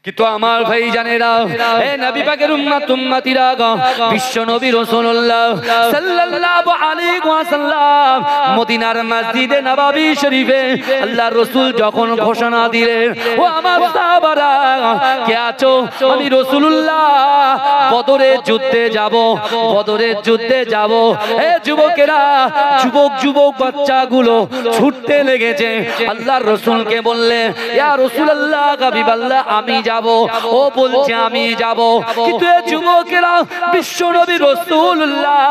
কিন্তু আমার ভাই জানেরা, হে নবী পাকের উম্মত উম্মতিরা, বিশ্ব নবী রাসূলুল্লাহ সাল্লাল্লাহু আলাইহি ওয়াসাল্লাম মদিনার মসজিদে নববী শরীফে আল্লাহর রাসূল যখন ঘোষণা দিলেন, ও আমার সাহাবারা কে আছো, আমি রাসূলুল্লাহ বদরের যুদ্ধে যাব, বদরের যুদ্ধে যাব। হে যুবকেরা, যুবক যুবক বাচ্চাগুলো ছুটতে লেগেছে, আল্লাহর রাসূলকে বললেন, ইয়া রাসূলুল্লাহ হাবিবাল্লাহ আমি যাব। ও বলছে আমি যাব, কিন্তু এই যুবকেরা বিশ্ব নবী রাসূলুল্লাহ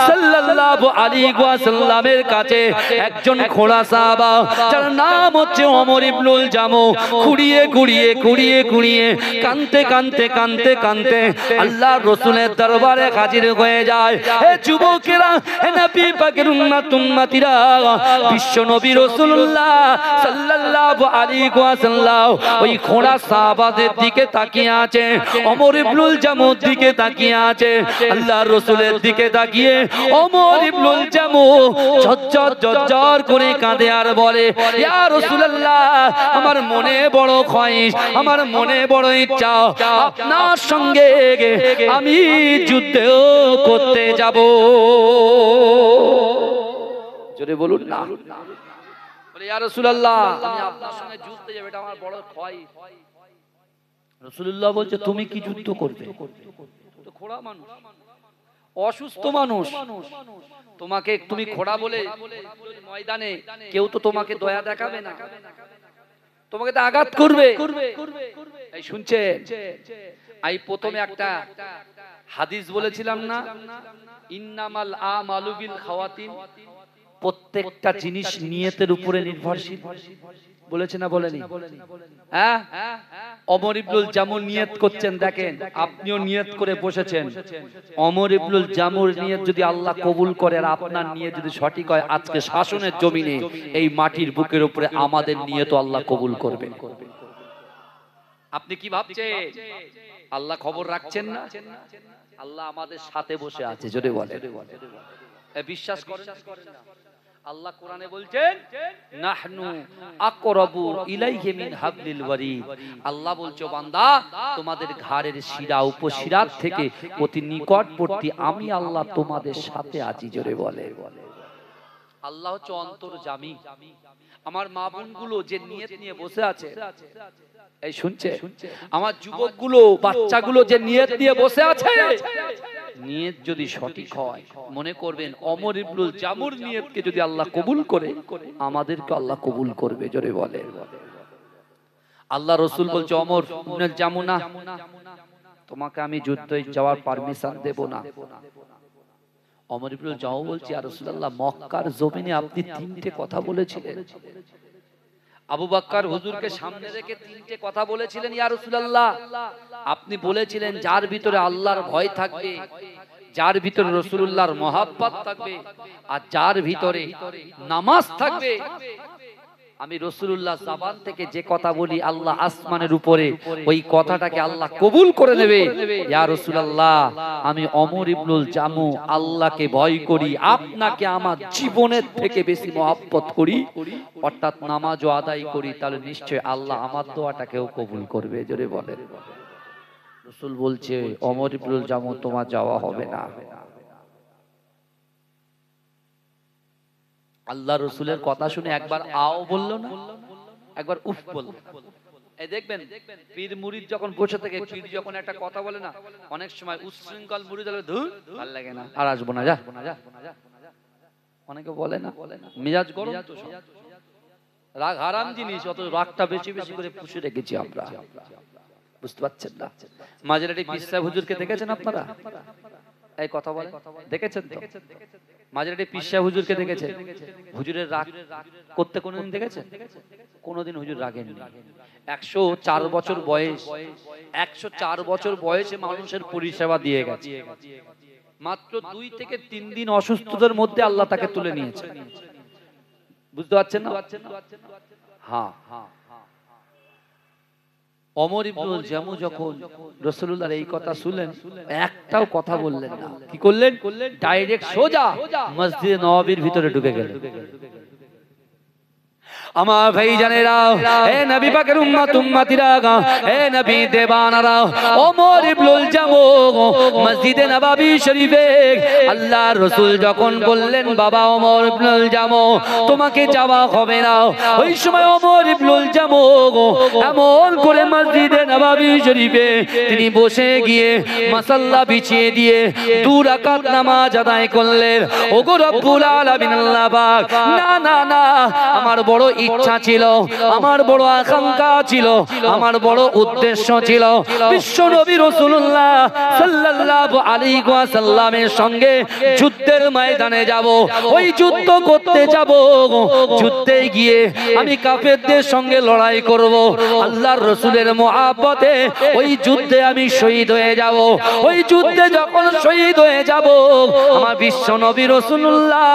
সাল্লাল্লাহু আলাইহি ওয়াসাল্লামের কাছে একজন খোড়া সাহাবা যার নাম হচ্ছে ওমর ইবনুল জামু কুড়িয়ে কুড়িয়ে কুড়িয়ে কুড়িয়ে কাঁদতে কাঁদতে কাঁদতে কাঁদতে আল্লাহর রাসূলের দরবারে হাজির হয়ে যায়। হে যুবকেরা, হে নবী পাকের উম্মত উম্মতিরা, বিশ্ব নবী রাসূলুল্লাহ সাল্লাল্লাহু আলাইহি ওয়াসাল্লাম ওই খোড়া সাহাবাদের দিকে তাকিয়ে আছে, ওমর ইবনুল জামুর দিকে তাকিয়ে আছে। আল্লাহর রাসূলের দিকে তাকিয়ে ওমর ইবনুল জামু ঝরঝর ঝরঝর করে কাঁদে আর বলে, ইয়া রাসূলুল্লাহ আমার মনে বড় খয়েশ, আমার মনে বড় ইচ্ছা, আপনার সঙ্গে আমি যুদ্ধ করতে যাব। জোরে বলুন না। বলে ইয়া রাসূলুল্লাহ আমি আপনার সঙ্গে যুদ্ধে যাব, এটা আমার বড় খয়েশ। রাসূলুল্লাহ বলছে, তুমি কি যুদ্ধ করবে? তো খোড়া মানুষ, অসুস্থ মানুষ, তোমাকে তুমি খোড়া বলে ময়দানে কেউ তো তোমাকে দয়া দেখাবে না, তোমাকে তো আঘাত করবে। এই শুনছে, এই প্রথমে একটা হাদিস বলেছিলাম না, ইন্নামাল আমালু বিল খাওয়াতিন, প্রত্যেকটা জিনিস নিয়তের উপরে নির্ভরশীল, বলেছে না বলেনি? হ্যাঁ, ওমর ইবনুল জামু নিয়ত করছেন, দেখেন আপনিও নিয়ত করে বসেছেন, ওমর ইবনুল জামুর নিয়ত যদি আল্লাহ কবুল করে আর আপনার নিয়ত যদি সঠিক হয়, আজকে শাসনের জমিনে এই মাটির বুকের উপরে আমাদের নিয়ত আল্লাহ কবুল করবেন। আপনি কি ভাবছেন আল্লাহ খবর রাখছেন না? আল্লাহ আমাদের সাথে বসে আছে, জোরে বলে বিশ্বাস করেন না? আল্লাহ কোরআনে বলছেন, নাহনু আকরাবু ইলাইহি মিন হাবলিল ওয়ারিদ। আল্লাহ বলছো বান্দা তোমাদের ঘাড়ের শিরা উপশিরার থেকে অতি নিকটবর্তী আমি আল্লাহ তোমাদের সাথে আছি, জোরে বলে। আল্লাহ হচ্ছে অন্তর্যামী। আমার মা বোনগুলো যে নিয়ত নিয়ে বসে আছে, এই শুনছে, আমার যুবকগুলো বাচ্চাগুলো যে নিয়ত নিয়ে বসে আছে, নিয়ত যদি সঠিক হয়, মনে করবেন ওমর ইবনুল জামুর নিয়তকে যদি আল্লাহ কবুল করে, আমাদেরকে আল্লাহ কবুল করবে, জোরে বলে। আল্লাহ রাসূল বলছে, ওমর ইবনুল জামু না, তোমাকে আমি যুদ্ধে যাওয়ার পারমিশন দেব না। ওমর ইবনুল জামু বলছে, ইয়া রাসূলুল্লাহ মক্কার জমিনে আপনি তিনটে কথা বলেছিলেন, আবু বকর হুজুরকে সামনে রেখে তিনটে কথা বলেছিলেন, ইয়া রাসূলুল্লাহ আপনি বলেছিলেন যার ভিতরে আল্লাহর ভয় থাকবে, যার ভিতরে রাসূলুল্লাহর মহব্বত থাকবে, আর যার ভিতরে নামাজ থাকবে, আমি রাসূলুল্লাহ জবান থেকে যে কথা বলি আল্লাহ আসমানের উপরে ওই কথাটাকে আল্লাহ কবুল করে নেবে। ইয়া রাসূলুল্লাহ আমি ওমর ইবনুল জামু আল্লাহকে ভয় করি, আপনাকে আমার জীবনের থেকে বেশি মহব্বত করি, অর্থাৎ নামাজও আদায় করি, তাহলে নিশ্চয় আল্লাহ আমার দোয়াটাকেও কবুল করবে, জোরে বলেন। রাসূল বলছে, ওমর ইবনুল জামু তোমার যাওয়া হবে না। আল্লাহ রাসূলের কথা শুনে একবার আও বললো না, একবার উফ বললো। এই দেখবেন পীর মুরিদ যখন বসে থাকে, পীর যখন একটা কথা বলে না, অনেক সময় উচ্ছৃঙ্খল মুরিদ হলে ধুর ভালো লাগে না, আর আসবো না, যা অনেকে বলে না, মেজাজ গরম তো, রাগ হারাম জিনিস, অত রাগটা বেশি বেশি করে পুষে রেখেছি আমরা, বুঝতে পারছেন না? মাঝরাটি পীর সাহেব হুজুরকে দেখেছেন আপনারা? এই কথা বলে দেখেছেন তো? মাঝরাটি পীর সাহেব হুজুরকে দেখেছেন? হুজুরের রাগ করতে কোনোদিন দেখেছেন? কোনোদিন হুজুর রাগেননি। 104 বছর বয়স, 104 বছর বয়সে মানুষের পরিষেবা দিয়ে গেছে। মাত্র 2 থেকে 3 দিন অসুস্থতার মধ্যে আল্লাহ তাকে তুলে নিয়েছে, বুঝতে পারছেন না? হ্যাঁ, ওমর ইবনুল জামু যখন রাসূলুল্লাহর এই কথা শুনলেন, একটাও কথা বললেন না। কি করলেন? ডাইরেক্ট সোজা মসজিদে নববীর ভিতরে ঢুকে গেলেন। আমার ভাইজানেরা, হে নবী পাকের উম্মত উম্মতিরা, হে নবী দেবানারা, ওমর ইবনুল জামু মসজিদে নববী শরীফে আল্লাহর রাসূল যখন বললেন বাবা ওমর ইবনুল জামু তোমাকে যাওয়া হবে না, ওই সময় ওমর ইবনুল জামু এমন করে মসজিদে নববী শরীফে তিনি বসে গিয়ে মাসাল্লা বিছিয়ে দিয়ে 2 রাকাত নামাজ আদায় করলেন। ওগো রব্বুল আলামিন আল্লাহ পাক, না না না, আমার বড় ইচ্ছা ছিল, আমার বড় আকাঙ্ক্ষা ছিল, আমার বড় উদ্দেশ্য ছিল বিশ্ব নবী রাসূলুল্লাহ সাল্লাল্লাহু আলাইহি ওয়াসাল্লামের সঙ্গে যুদ্ধের ময়দানে যাব, ওই যুদ্ধ করতে যাব, যুদ্ধে গিয়ে আমি কাফেরদের সঙ্গে লড়াই করব, আল্লাহর রাসূলের মহব্বতে ওই যুদ্ধে আমি শহীদ হয়ে যাব। ওই যুদ্ধে যখন শহীদ হয়ে যাব, আমার বিশ্ব নবী রাসূলুল্লাহ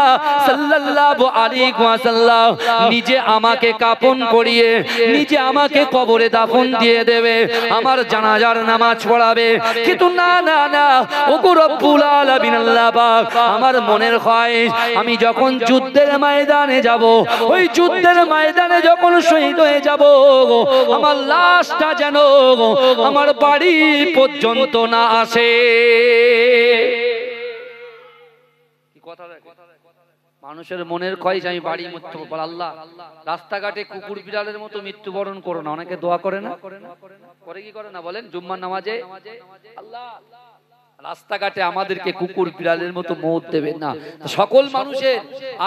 সাল্লাল্লাহু আলাইহি ওয়াসাল্লাম নিজে আমাকে কাফন করিয়ে নিজে আমাকে কবরে দাফন দিয়ে দেবে, আমার জানাজার নামাজ পড়াবে। কিন্তু না না না, ওগো রব্বুল আলামিন আল্লাহ পাক, আমার মনের খয়েশ আমি যখন যুদ্ধের ময়দানে যাব, ওই যুদ্ধের ময়দানে যখন শহীদ হয়ে যাব, আমার লাশটা যেন আমার বাড়ি পর্যন্ত না আসে। মানুষের মনের খয়েশ আমি বাড়ি মৃত্যু বল, আল্লাহ রাস্তাঘাটে কুকুর বিড়ালের মতো মৃত্যুবরণ করো না। অনেকে দোয়া করে না, করে কি করে না বলেন জুম্মার নামাজে, আল্লাহ রাস্তাঘাটে আমাদেরকে কুকুর বিড়ালের মতো মৌত দেবেন না। সকল মানুষের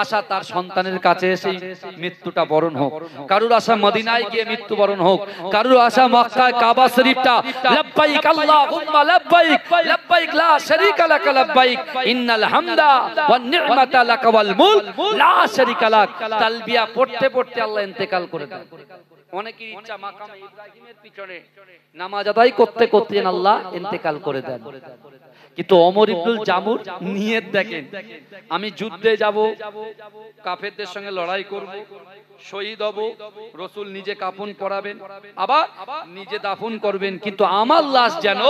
আশা তার সন্তানের কাছে এসে মৃত্যুটা বরণ হোক, কারুর আশা মদিনায় গিয়ে মৃত্যুবরণ হোক, কারুর আশা মক্কায় কাবা শরীফটা লাব্বাইক আল্লাহুম্মা লাব্বাইক লাব্বাইক লা শারীকা লাক লাব্বাইক ইন্নাল হামদা ওয়ান নি'মাতা লাক ওয়াল মুলক লা শারীকা লাক তালবিয়া পড়তে পড়তে আল্লাহ ইন্তেকাল করে দেন। অনেকের ইচ্ছা মাকামে ইব্রাহিমের পিছনে নামাজ আদায় করতে করতে আল্লাহ ইন্তেকাল করে দেন। কিন্তু ওমর ইবনুল জামুর নিয়ত দেখেন, আমি যুদ্ধে যাব, কাফেরদের সঙ্গে লড়াই করব, শহীদ হব, রাসূল নিজে কাফন পরাবেন, আবার নিজে দাফন করবেন, কিন্তু আমার লাশ যেন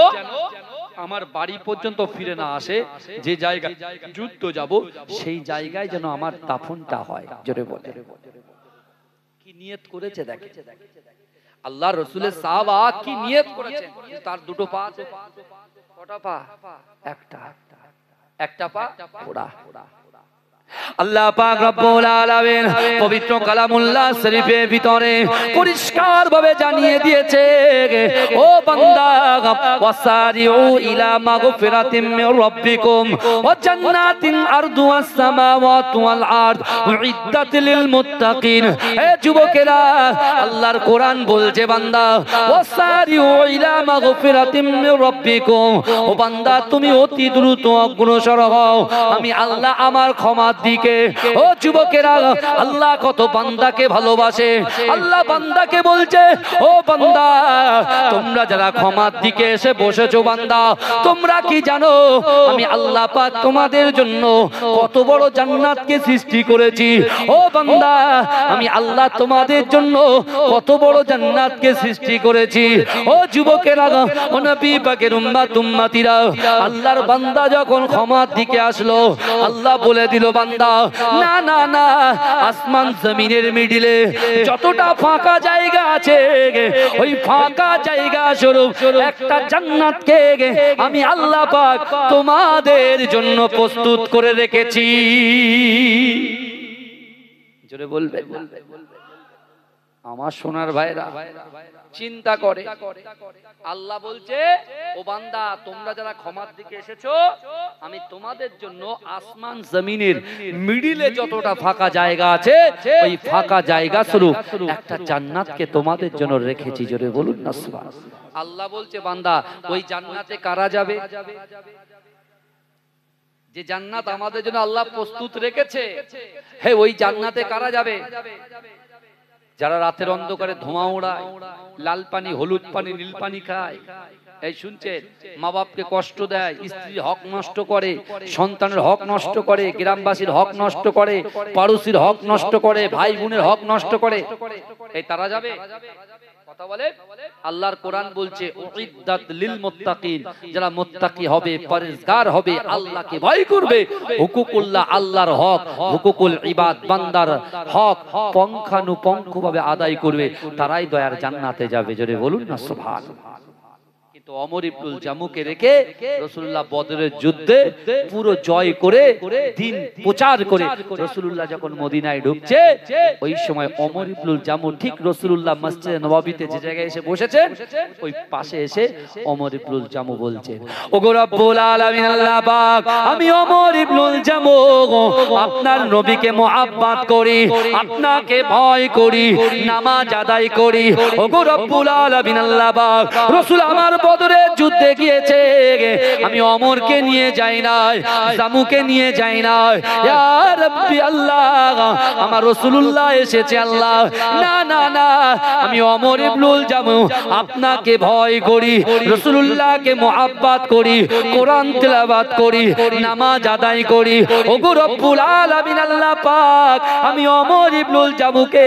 আমার বাড়ি পর্যন্ত ফিরে না আসে, যে জায়গায় যুদ্ধ যাব সেই জায়গায় যেন আমার দাফনটা হয়। জোরে বলে কি নিয়ত করেছে দেখেন, আল্লাহ রাসূলের সাহাবা কি নিয়ত করেছেন। তার 2 পা, কটা পা? একটা পা পোড়া। আল্লাহ পাক রব্বুল আলামিন পবিত্র কালামুল্লাহ শরীফের ভিতরে পরিষ্কার ভাবে জানিয়ে দিয়েছে, ও বান্দা ওয়াসারিউ ইলা মাগফিরাতিম মির রাব্বিকুম ওয়া জান্নাতিন আরদুহাস সামাওয়াতু ওয়াল আরদ উইদ্দাত লিল মুত্তাকিন। হে যুবকেরা, আল্লাহর কোরআন বলছে বান্দা ওয়াসারিউ ইলা মাগফিরাতিম মির রাব্বিকুম, ও বান্দা তুমি অতি দ্রুত অগ্রসর হও আমি আল্লাহ আমার ক্ষমা দিকে। ও যুবকেরা, আল্লাহ কত বান্দাকে ভালোবাসে, আল্লাহ বান্দাকে বলছে ও বান্দা তোমরা যারা ক্ষমার দিকে এসে বসেছো, বান্দা তোমরা কি জানো আমি আল্লাহ পাক তোমাদের জন্য কত বড় জান্নাতকে সৃষ্টি করেছি। ও বান্দা আমি আল্লাহ তোমাদের জন্য কত বড় জান্নাতকে সৃষ্টি করেছি। ও যুবকেরা, ও নবী পাকের উম্মত উম্মতিরা, আল্লাহর বান্দা যখন ক্ষমার দিকে আসলো, আল্লাহ বলে দিল বান্দা না না না, আসমান জমিনের মিডিলে যতটা ফাঁকা জায়গা আছে, ওই ফাঁকা জায়গা স্বরূপ একটা জান্নাতকে আমি আল্লাহ পাক তোমাদের জন্য প্রস্তুত করে রেখেছি। জোরে বলবে আমার সোনার ভাইরা, চিন্তা করে আল্লাহ বলছে ও বান্দা তোমরা যারা ক্ষমার দিকে এসেছো আমি তোমাদের জন্য আসমান জমিনের মিডিলে যতটা ফাঁকা জায়গা আছে ওই ফাঁকা জায়গা স্বরূপ একটা জান্নাতকে তোমাদের জন্য রেখেছি। জোরে বলুন না সুবহানাল্লাহ। আল্লাহ বলছে বান্দা ওই জান্নাতে কারা যাবে? যে জান্নাত আমাদের জন্য আল্লাহ প্রস্তুত রেখেছে, হে ওই জান্নাতে কারা যাবে? যারা রাতের অন্ধকারে ধোঁয়া ওড়ায়, লাল পানি হলুদ পানি নীল পানি খায়, এই শুনছেন, মা বাপকে কষ্ট দেয়, স্ত্রীর হক নষ্ট করে, সন্তানের হক নষ্ট করে, গ্রামবাসীর হক নষ্ট করে, পাড়োশির হক নষ্ট করে, ভাই বোনের হক নষ্ট করে, এই তারা যাবে? কথা বলে আল্লাহর কোরআন বলছে উইদ্দাত লিল মুত্তাকিন, যারা মুত্তাকি হবে, পরহেজগার হবে, আল্লাহকে ভয় করবে, হুকুকুল্লাহ আল্লাহর হক, হুকুকুল ইবাদ বান্দার হক পঙ্খানুপঙ্খভাবে আদায় করবে, তারাই দয়ার জান্নাতে যাবে। জোরে বলুন না সুবহানাল্লাহ। কিন্তু ওমর ইবনুল জামুকে রেখে রাসূলুল্লাহ বদরের যুদ্ধে পুরো জয় করে দিন প্রচার করে রাসূলুল্লাহ যখন মদিনায় ঢুকছে, ওই সময় ওমর ইবনুল জামু ঠিক রাসূলুল্লাহ মসজিদে নববীতে যে জায়গায় এসে বসেছেন, ওই পাশে এসে ওমর ইবনুল জামু বলছে, ওগো রব্বুল আলামিন আল্লাহ পাক, আমি ওমর ইবনুল জামু আপনার নবীকে মুহাব্বত করি, আপনাকে ভয় করি, নামাজ আদায় করি। ওগো রব্বুল আলামিন আল্লাহ পাক, রাসূল আমার বদরের যুদ্ধে গিয়েছে, আমি ওমরকে নিয়ে যাই নাই, জামুকে নিয়ে যাই নাই। ইয়া রাব্বি আল্লাহ, আমার রাসূলুল্লাহ এসেছে আল্লাহ। না না না, আমি ওমর ইবনুল জামু আপনাকে ভয় করি, রাসূলুল্লাহকে মুহাব্বত করি, কোরআন তেলাওয়াত করি, নামাজ আদায় করি। ওগো রব্বুল আলামিন আল্লাহ পাক, আমি ওমর ইবনুল জামুকে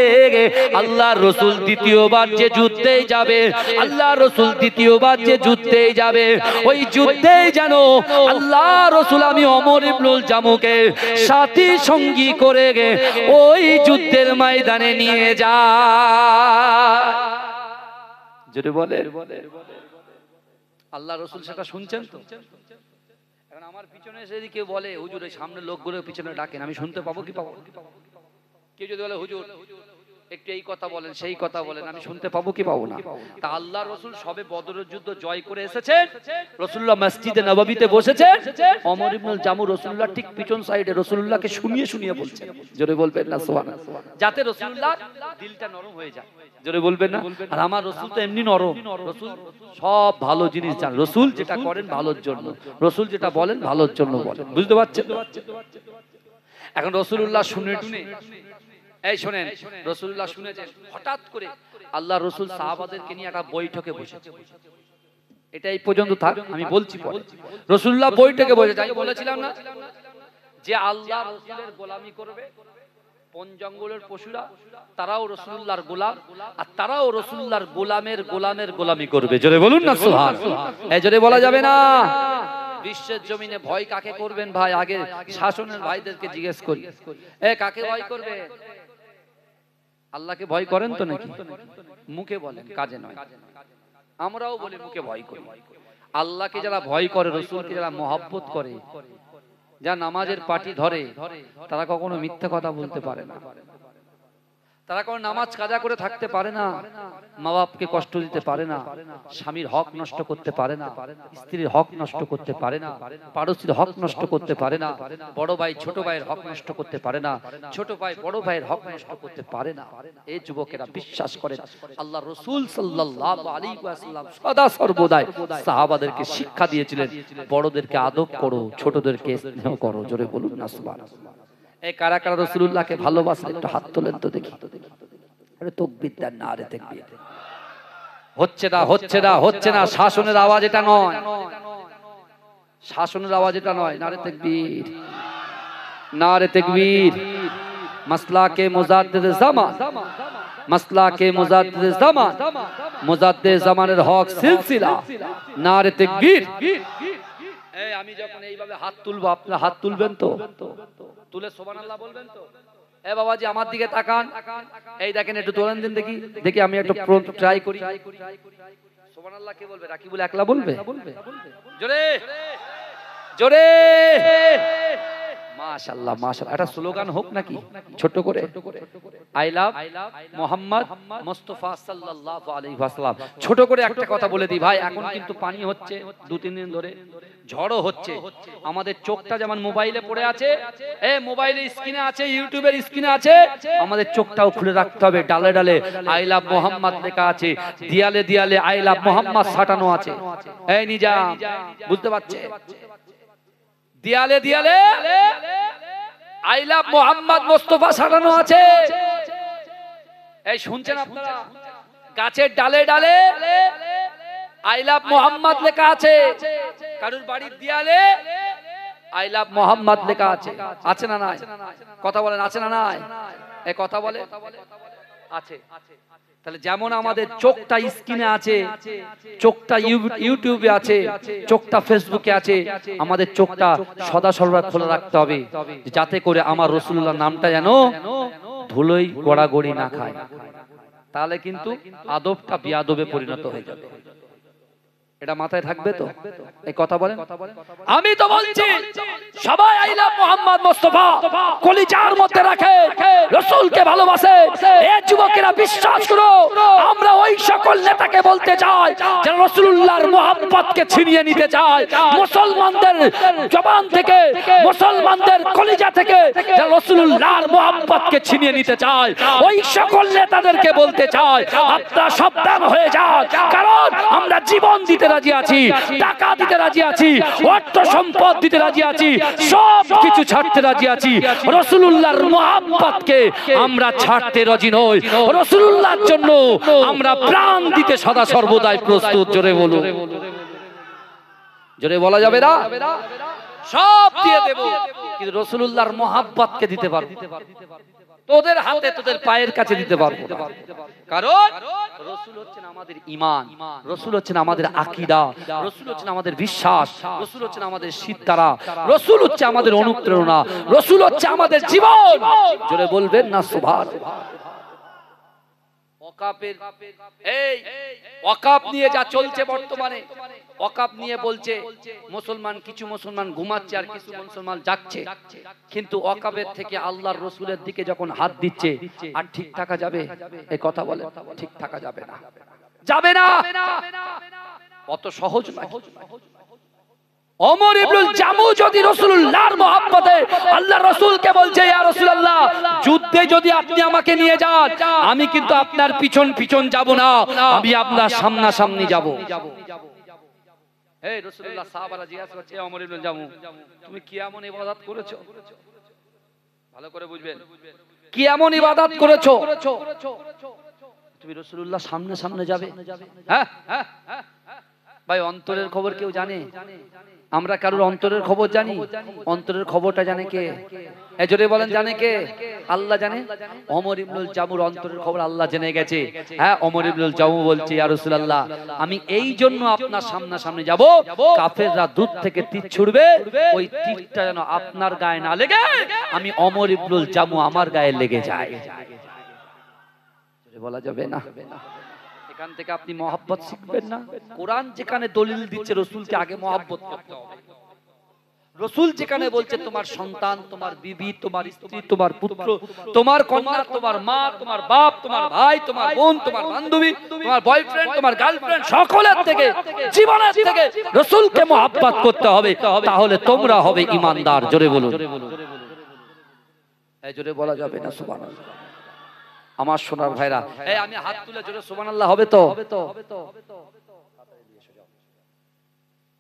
আল্লাহর রাসূল দ্বিতীয়বার যে যুদ্ধে যাবে, আল্লাহর রাসূল দ্বিতীয়বার যে যুদ্ধে যাবে, ওই যুদ্ধে যেন আল্লাহ রাসূল আমি ওমর ইবনুল জামুকে সাথী সঙ্গী করে ওই যুদ্ধের ময়দানে নিয়ে যায়। যদি বলে আল্লাহ রাসূল সেটা শুনছেন তো? এখন আমার পিছনে এসে যদি কেউ বলে হুজুর এই সামনে লোকগুলোর পিছনে ডাকেন, আমি শুনতে পাবো কি পাবো? কেউ যদি বলে হুজুর একটু এই কথা বলেন, সেই কথা বলেন, আমি শুনতে পাবো কি পাবো না? তা আল্লাহ রাসূল সবে বদরের যুদ্ধ জয় করে এসেছেন, রাসূলুল্লাহ মসজিদে নববীতে বসেছেন, ওমর ইবনুল জামু রাসূলুল্লাহ ঠিক পিছন সাইডে রাসূলুল্লাহকে শুনিয়ে শুনিয়ে বলছেন। জোরে বলবেন না সুবহানাল্লাহ, যাতে রাসূলুল্লাহ দিলটা নরম হয়ে যায়। জোরে বলবেন না? আর আমার রাসূল তো এমনি নরম, রাসূল সব ভালো জিনিস জানেন, রাসূল যেটা করেন ভালোর জন্য, রাসূল যেটা বলেন ভালোর জন্য বলেন। বুঝতে পারছেন? এখন রাসূলুল্লাহ শুনে টুনে এই শোনেন, রাসূলুল্লাহ শুনেছেন, হঠাৎ করে আল্লাহ রাসূল সাহাবাদেরকে নিয়ে একটা বৈঠকে বসেছে। এটা এই পর্যন্ত থাক, আমি বলছি পরে। রাসূলুল্লাহ বৈঠকে বসেছে, আমি বলেছিলাম না যে আল্লাহ রাসূলের গোলামি করবে বন জঙ্গলের পশুরা, তারাও রাসূলুল্লাহর গোলাম, আর তারাও রাসূলুল্লাহর গোলামের গোলামি করবে। জোরে বলুন না সুবহানাল্লাহ। এই জোরে বলা যাবে না। বিশ্বের জমিনে ভয় কাকে করবেন ভাই? আগে শাসনের ভাইদেরকে জিজ্ঞেস করি, কাকে ভয় করবে? আল্লাহকে ভয় করেন তো নাকি? মুখে বলেন, কাজে নয়। আমরাও বলি মুখে ভয় করি। আল্লাহকে যারা ভয় করে, রাসূলকে যারা মহব্বত করে, যারা নামাজের পাটি ধরে, তারা কখনো মিথ্যা কথা বলতে পারে না, তারা কোনো নামাজ কাজা করে থাকতে পারে না, মা বাপকে কষ্ট দিতে পারে না, স্বামীর হক নষ্ট করতে পারে না, স্ত্রীর হক নষ্ট করতে পারে না, পাড়োশির হক নষ্ট করতে পারে না, বড় ভাই ছোট ভাইয়ের হক নষ্ট করতে পারে না, ছোট ভাই বড় ভাইয়ের হক নষ্ট করতে পারে না। এই যুবকেরা বিশ্বাস করেন আল্লাহ রাসূল সাল্লাল্লাহু আলাইহি ওয়াসাল্লাম সদা সর্বদাই সাহাবাদেরকে শিক্ষা দিয়েছিলেন, বড়দেরকে আদব করো, ছোটদেরকে স্নেহ করো। জোরে বলুন না সুবহানাল্লাহ। এই কারা কারা রাসূলুল্লাহকে ভালোবাসেন একটু হাত তোলেন তো দেখি। আরে তাকবীর দেন না, আরে তাকবীর। হচ্ছে না হচ্ছে না হচ্ছে না, শাসনের আওয়াজ এটা নয়, শাসনের আওয়াজ এটা নয়। নারে তাকবীর, নারে তাকবীর। মাসলাকে মুজাদ্দিদ জামান, মাসলাকে মুজাদ্দিদ জামান, মুজাদ্দিদ জামানের হক সিলসিলা। নারে তাকবীর। এই আমি যখন এইভাবে হাত তুলবো, আপনারা হাত তুলবেন তো? তুলে সুবহানাল্লাহ বলবেন তো? এ বাবাজি আমার দিকে তাকান, এই দেখেন একটু তোলেন দিন দেখি, দেখি আমি একটু ট্রাই করি। সুবহানাল্লাহ কে বলবে? রাকিবুল একলা বলবে? জোরে জোরে মাশাআল্লাহ মাশাআল্লাহ। একটা স্লোগান হোক নাকি ছোট করে, আই লাভ মুহাম্মদ মুস্তাফা সাল্লাল্লাহু আলাইহি ওয়াসাল্লাম। ছোট করে একটা কথা বলে দিই ভাই, এখন কিন্তু পানি হচ্ছে 2-3 দিন ধরে, ঝড়ও হচ্ছে। আমাদের চোখটা যেমন মোবাইলে পড়ে আছে, মোবাইলের স্ক্রিনে আছে, ইউটিউবের স্ক্রিনে আছে, আমাদের চোখটাও খুলে রাখতে হবে। ডালে ডালে আই লাভ মুহাম্মদ লেখা আছে, দিয়ালে দিয়ালে আই লাভ মুহাম্মদ সাটানো আছে। এই নিজাম বুঝতে পারছে? দিয়ালে দিয়ালে আই লাভ মুহাম্মদ মুস্তাফা সাটানো আছে। এই শুনছেন আপনারা? গাছের ডালে ডালে আই লাভ মুহাম্মদ লেখা আছে, কারুর বাড়ির দিয়ালে আই লাভ মুহাম্মদ লেখা আছে। আছে না নাই? কথা বলেন, আছে না নাই? এই কথা বলে আছে। তাহলে যেমন আমাদের চোখটা স্ক্রিনে আছে, চোখটা ইউটিউবে আছে, চোখটা ফেসবুকে আছে, আমাদের চোখটা সদা সর্বদা খোলা রাখতে হবে, যাতে করে আমার রাসূলুল্লাহর নামটা যেন ধুলোয় গড়াগড়ি না খায়। তাহলে কিন্তু আদবটা বিয়াদবে পরিণত হয়ে যাবে। এটা মাথায় থাকবে তো? এই কথা বলেন। আমি তো বলছি সবাই আই লাভ মুহাম্মদ মুস্তাফা কলিজার মধ্যে রাখে, রাসূলকে ভালোবাসে। এই যুবকেরা বিশ্বাস করো, আমরা ওই সকল নেতাকে বলতে চাই যারা রাসূলুল্লাহর মুহাব্বতকে ছিনিয়ে নিতে চায় মুসলমানদের জবান থেকে, মুসলমানদের কলিজা থেকে, যারা রাসূলুল্লাহর মুহাব্বতকে ছিনিয়ে নিতে চায়, ওই সকল নেতাদেরকে বলতে চাই আপনারা সাবধান হয়ে যান। কারণ আমরা জীবন দিতে রাজি আছি, টাকা দিতে রাজি আছি, অর্থ সম্পদ দিতে রাজি আছি, সব কিছু ছাড়তে রাজি আছি। রাসূলুল্লাহর মুহাব্বতকে আমরা ছাড়তে রাজি নই। রাসূলুল্লাহর জন্য আমরা প্রাণ দিতে সদা সর্বদাই প্রস্তুত। জোরে বলুন। জোরে বলা যাবে না? সব দিয়ে দেব, কিন্তু রাসূলুল্লাহর মুহাব্বতকে দিতে পারবো, তোদের হাতে তোদের পায়ের কাছে দিতে পারবো না। কারণ রাসূল হচ্ছেন আমাদের ঈমান, রাসূল হচ্ছেন আমাদের আকীদা, রাসূল হচ্ছেন আমাদের বিশ্বাস, রাসূল হচ্ছেন আমাদের সিদ্ধারা, রাসূল হচ্ছে আমাদের অনুপ্রেরণা, রাসূল হচ্ছে আমাদের জীবন। জোরে বলবেন না সুবহানাল্লাহ। ওয়াকাফের এই ওয়াকাফ নিয়ে যা চলছে বর্তমানে, ওয়াকাফ নিয়ে বলছে মুসলমান, কিছু মুসলমান ঘুমাচ্ছে আর কিছু মুসলমান জাগছে, কিন্তু ওয়াকাফের থেকে আল্লাহর রাসূলের দিকে যখন হাত দিচ্ছে আর ঠিক থাকা যাবে? এই কথা বলে ঠিক থাকা যাবে না, যাবে না, অত সহজ নয়। ওমর ইবনুল জামু যদি রাসূলুল্লাহর মহব্বতে আল্লাহর রাসূলকে বলছে, ইয়া রাসূলুল্লাহ যুদ্ধে যদি আপনি আমাকে নিয়ে যান, আমি কিন্তু আপনার পিছন পিছন যাব না, আমি আপনার সামনাসামনি যাব। এই রাসূলুল্লাহ সাহাবারা জিজ্ঞাসা করছে, ওমর ইবনুল জামু তুমি কি এমন ইবাদত করেছো? ভালো করে বুঝবেন, কি এমন ইবাদত করেছো তুমি রাসূলুল্লাহ সামনে সামনে যাবে? হ্যাঁ ভাই, অন্তরের খবর কেউ জানে? আমরা কারোর অন্তরের খবর জানি? অন্তরের খবরটা জানে কে? জোরে বলেন, জানে কে? আল্লাহ জানে। ওমর ইবনুল জামুর অন্তরের খবর আল্লাহ জেনে গেছে। হ্যাঁ, ওমর ইবনুল জামু বলছে, ইয়া রাসূলুল্লাহ আমি এই জন্য আপনার সামনাসামনি যাব, কাফেররা দূর থেকে তীর ছুড়বে, ওই তীরটা যেন আপনার গায়ে না লেগে আমি ওমর ইবনুল জামু আমার গায়ে লেগে যায়। জোরে বলা যাবে না? এখান থেকে আপনি মহব্বত শিখবেন না? কোরআন যেখানে দলিল দিচ্ছে রাসূলকে আগে মহব্বত করতে হবে, রাসূল যেখানে বলছে তোমার সন্তান, তোমার বিবি, তোমার স্ত্রী, তোমার পুত্র, তোমার কন্যা, তোমার মা, তোমার বাপ, তোমার ভাই, তোমার বোন, তোমার বান্ধবী, তোমার বয়ফ্রেন্ড, তোমার গার্লফ্রেন্ড, সকলের থেকে, জীবনের থেকে রাসূলকে মহব্বত করতে হবে, তাহলে তোমরা হবে ঈমানদার। জোরে বলুন। এই জোরে বলা যাবে না সুবহানাল্লাহ। আমার সোনার ভাইরা, এই আমি হাত তুলে জোরে সুবহানাল্লাহ হবে তো?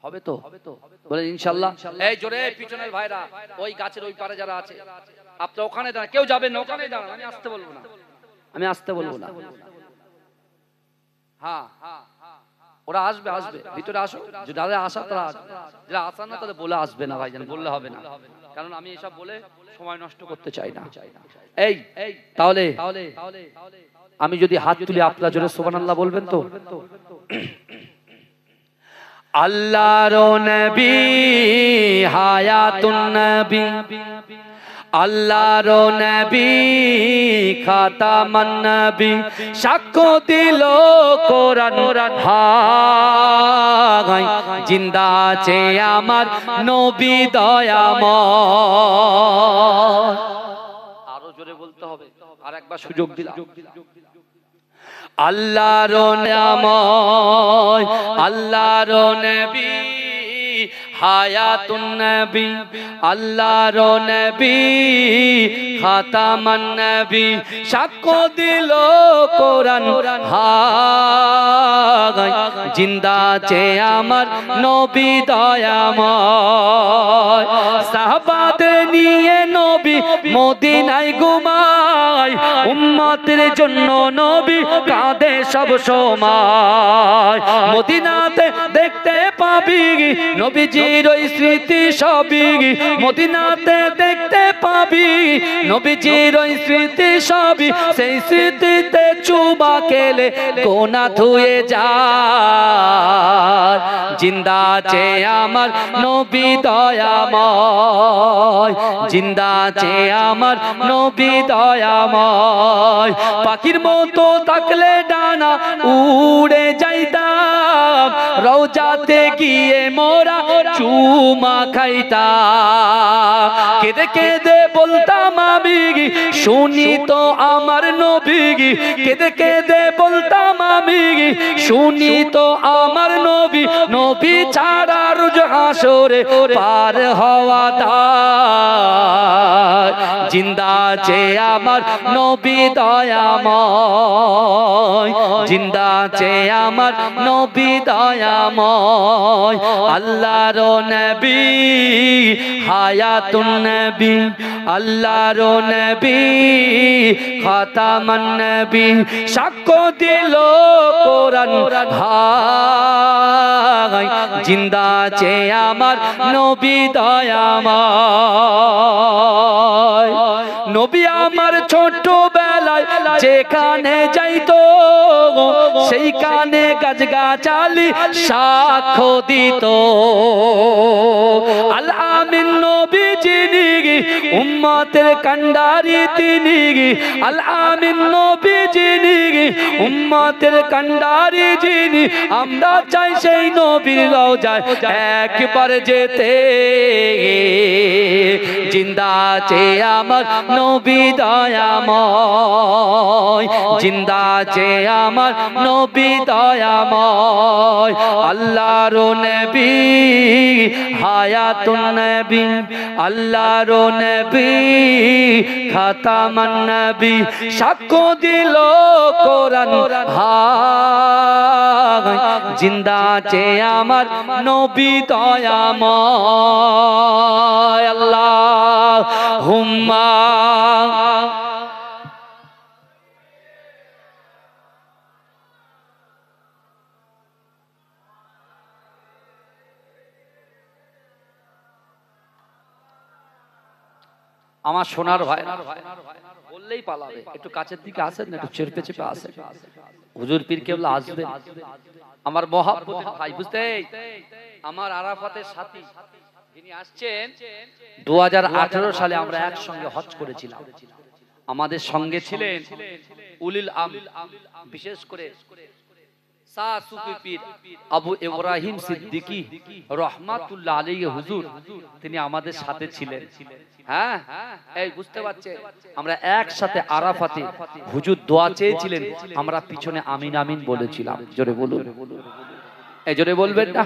হবে তো? বলে ইনশাআল্লাহ। এই জোরে পিছনের ভাইরা, ওই গাছের ওই পারে যারা আছে আপনারা ওখানে দাঁড়ান, কেউ যাবেন না, ওখানে দাঁড়ান, আমি আসতে বলবো না, আমি আসতে বলবো না। হ্যাঁ ওরা আসবে, আসবে ভিতরে আসো, যারা আসা তারা আসবে, যারা আসা না তাহলে বলে আসবে না ভাইজান, বললে হবে না, কারণ আমি এসব বলে সময় নষ্ট করতে চাই না। এই তাহলে আমি যদি হাত তুলি আপনারা জোরে সুবহানাল্লাহ বলবেন তো? আল্লাহর নবী হায়াতুন নবী, আল্লাহর নবী খাতামান নবী, সাক্ষ্য দিল কোরআন হায়, জিন্দা আছে আমার নবী দয়াময়। আরো জোরে বলতে হবে, আর একবার সুযোগ দিলাম। আল্লাহর নাময়, আল্লাহর নবী হায়াতুন নবী, আল্লাহর নবী খাতামান নবী, সাক্ষ্য দিল কোরআন হায়, জিন্দা আছে আমার নবী দয়াময়। সাহাবাদের নিয়ে নবী মদিনায় ঘুমায়, উম্মতের জন্য নবী কাঁদে সব সময়। মদিনাতে দেখতে পাবি নবীজির ওই স্মৃতি সবই মদিনাতে দেখতে পাবি, নবীজির ওই স্মৃতি সবই, সেই স্মৃতিতে চুমা খেলে গোনা ধুয়ে যায়। জিন্দা আছে আমার নবী দয়াময়, জিন্দা আছে আমার নবী দয়াময়। পাখির মতো থাকলে ডানা উড়ে যাইতাম, রওজাতে গিয়ে মোরা চুমা খাইতাম। কেঁদে কেঁদে বলতাম আমি শুনি তো আমার নবী, কেঁদে কেঁদে বলতাম আমি শুনি তো আমার নবী, নবী ছাড়া রোজ হাসরে পার হওয়া দায়। জিন্দা আছে আমার নবী দয়াময়, জিন্দা আছে আমার নবী দয়াময়। আল্লাহর নবী হায়াতুন নবী, আল্লাহর নবী খাতামান নবী, সাক্ষ্য দিল কোরআন ভাই। জিন্দা আছে আমার নবী দয়াময়। নবী আমার ছোটবেলায় যেখানে যাইতো সেইখানে গাছগাছালি সাক্ষ্য দিত। আল আমিন নবী যিনি উম্মতের কান্ডারি তিনি, আল আমিন নবী যিনি উম্মতের কান্ডারি যিনি, আমরা চাই সেই নবীর রওজায় একবার যেতে। জিন্দা আছে আমার নবী দয়াময়, জিন্দা আছে আমার নবী দয়াময়। আল্লাহর নবী হায়াতুন নবী, আল্লাহর নবী খাতামান নবী, সাক্ষ্য দিল কোরআন ভাই। জিন্দা আছে আমার নবী দয়াময়। আল্লাহুম্মা আমার সোনার ভাই বললেই পালাবে। একটু কাছের দিকে আসেন না, একটু চেপে চেপে আসেন। হুজুর পীর কেবলা আসবে আমার মহাব্বতের ভাই, বুঝতে আমার আরাফাতের সাথী যিনি আসছেন। 2018 সালে আমরা একসঙ্গে হজ করেছিলাম। আমাদের সঙ্গে ছিলেন উলিল আমর, বিশেষ করে শাহ সুফি পীর আবু ইব্রাহিম সিদ্দিকী রহমাতুল্লাহ আলাইহি হুজুর, তিনি আমাদের সাথে ছিলেন। হ্যাঁ, এই বুঝতে পারছেন, আমরা একসাথে আরাফাতে হুজুর দোয়া চেয়েছিলেন, আমরা পিছনে আমিন আমিন বলেছিলাম। জোরে বলুন, এই জোরে বলবেন না?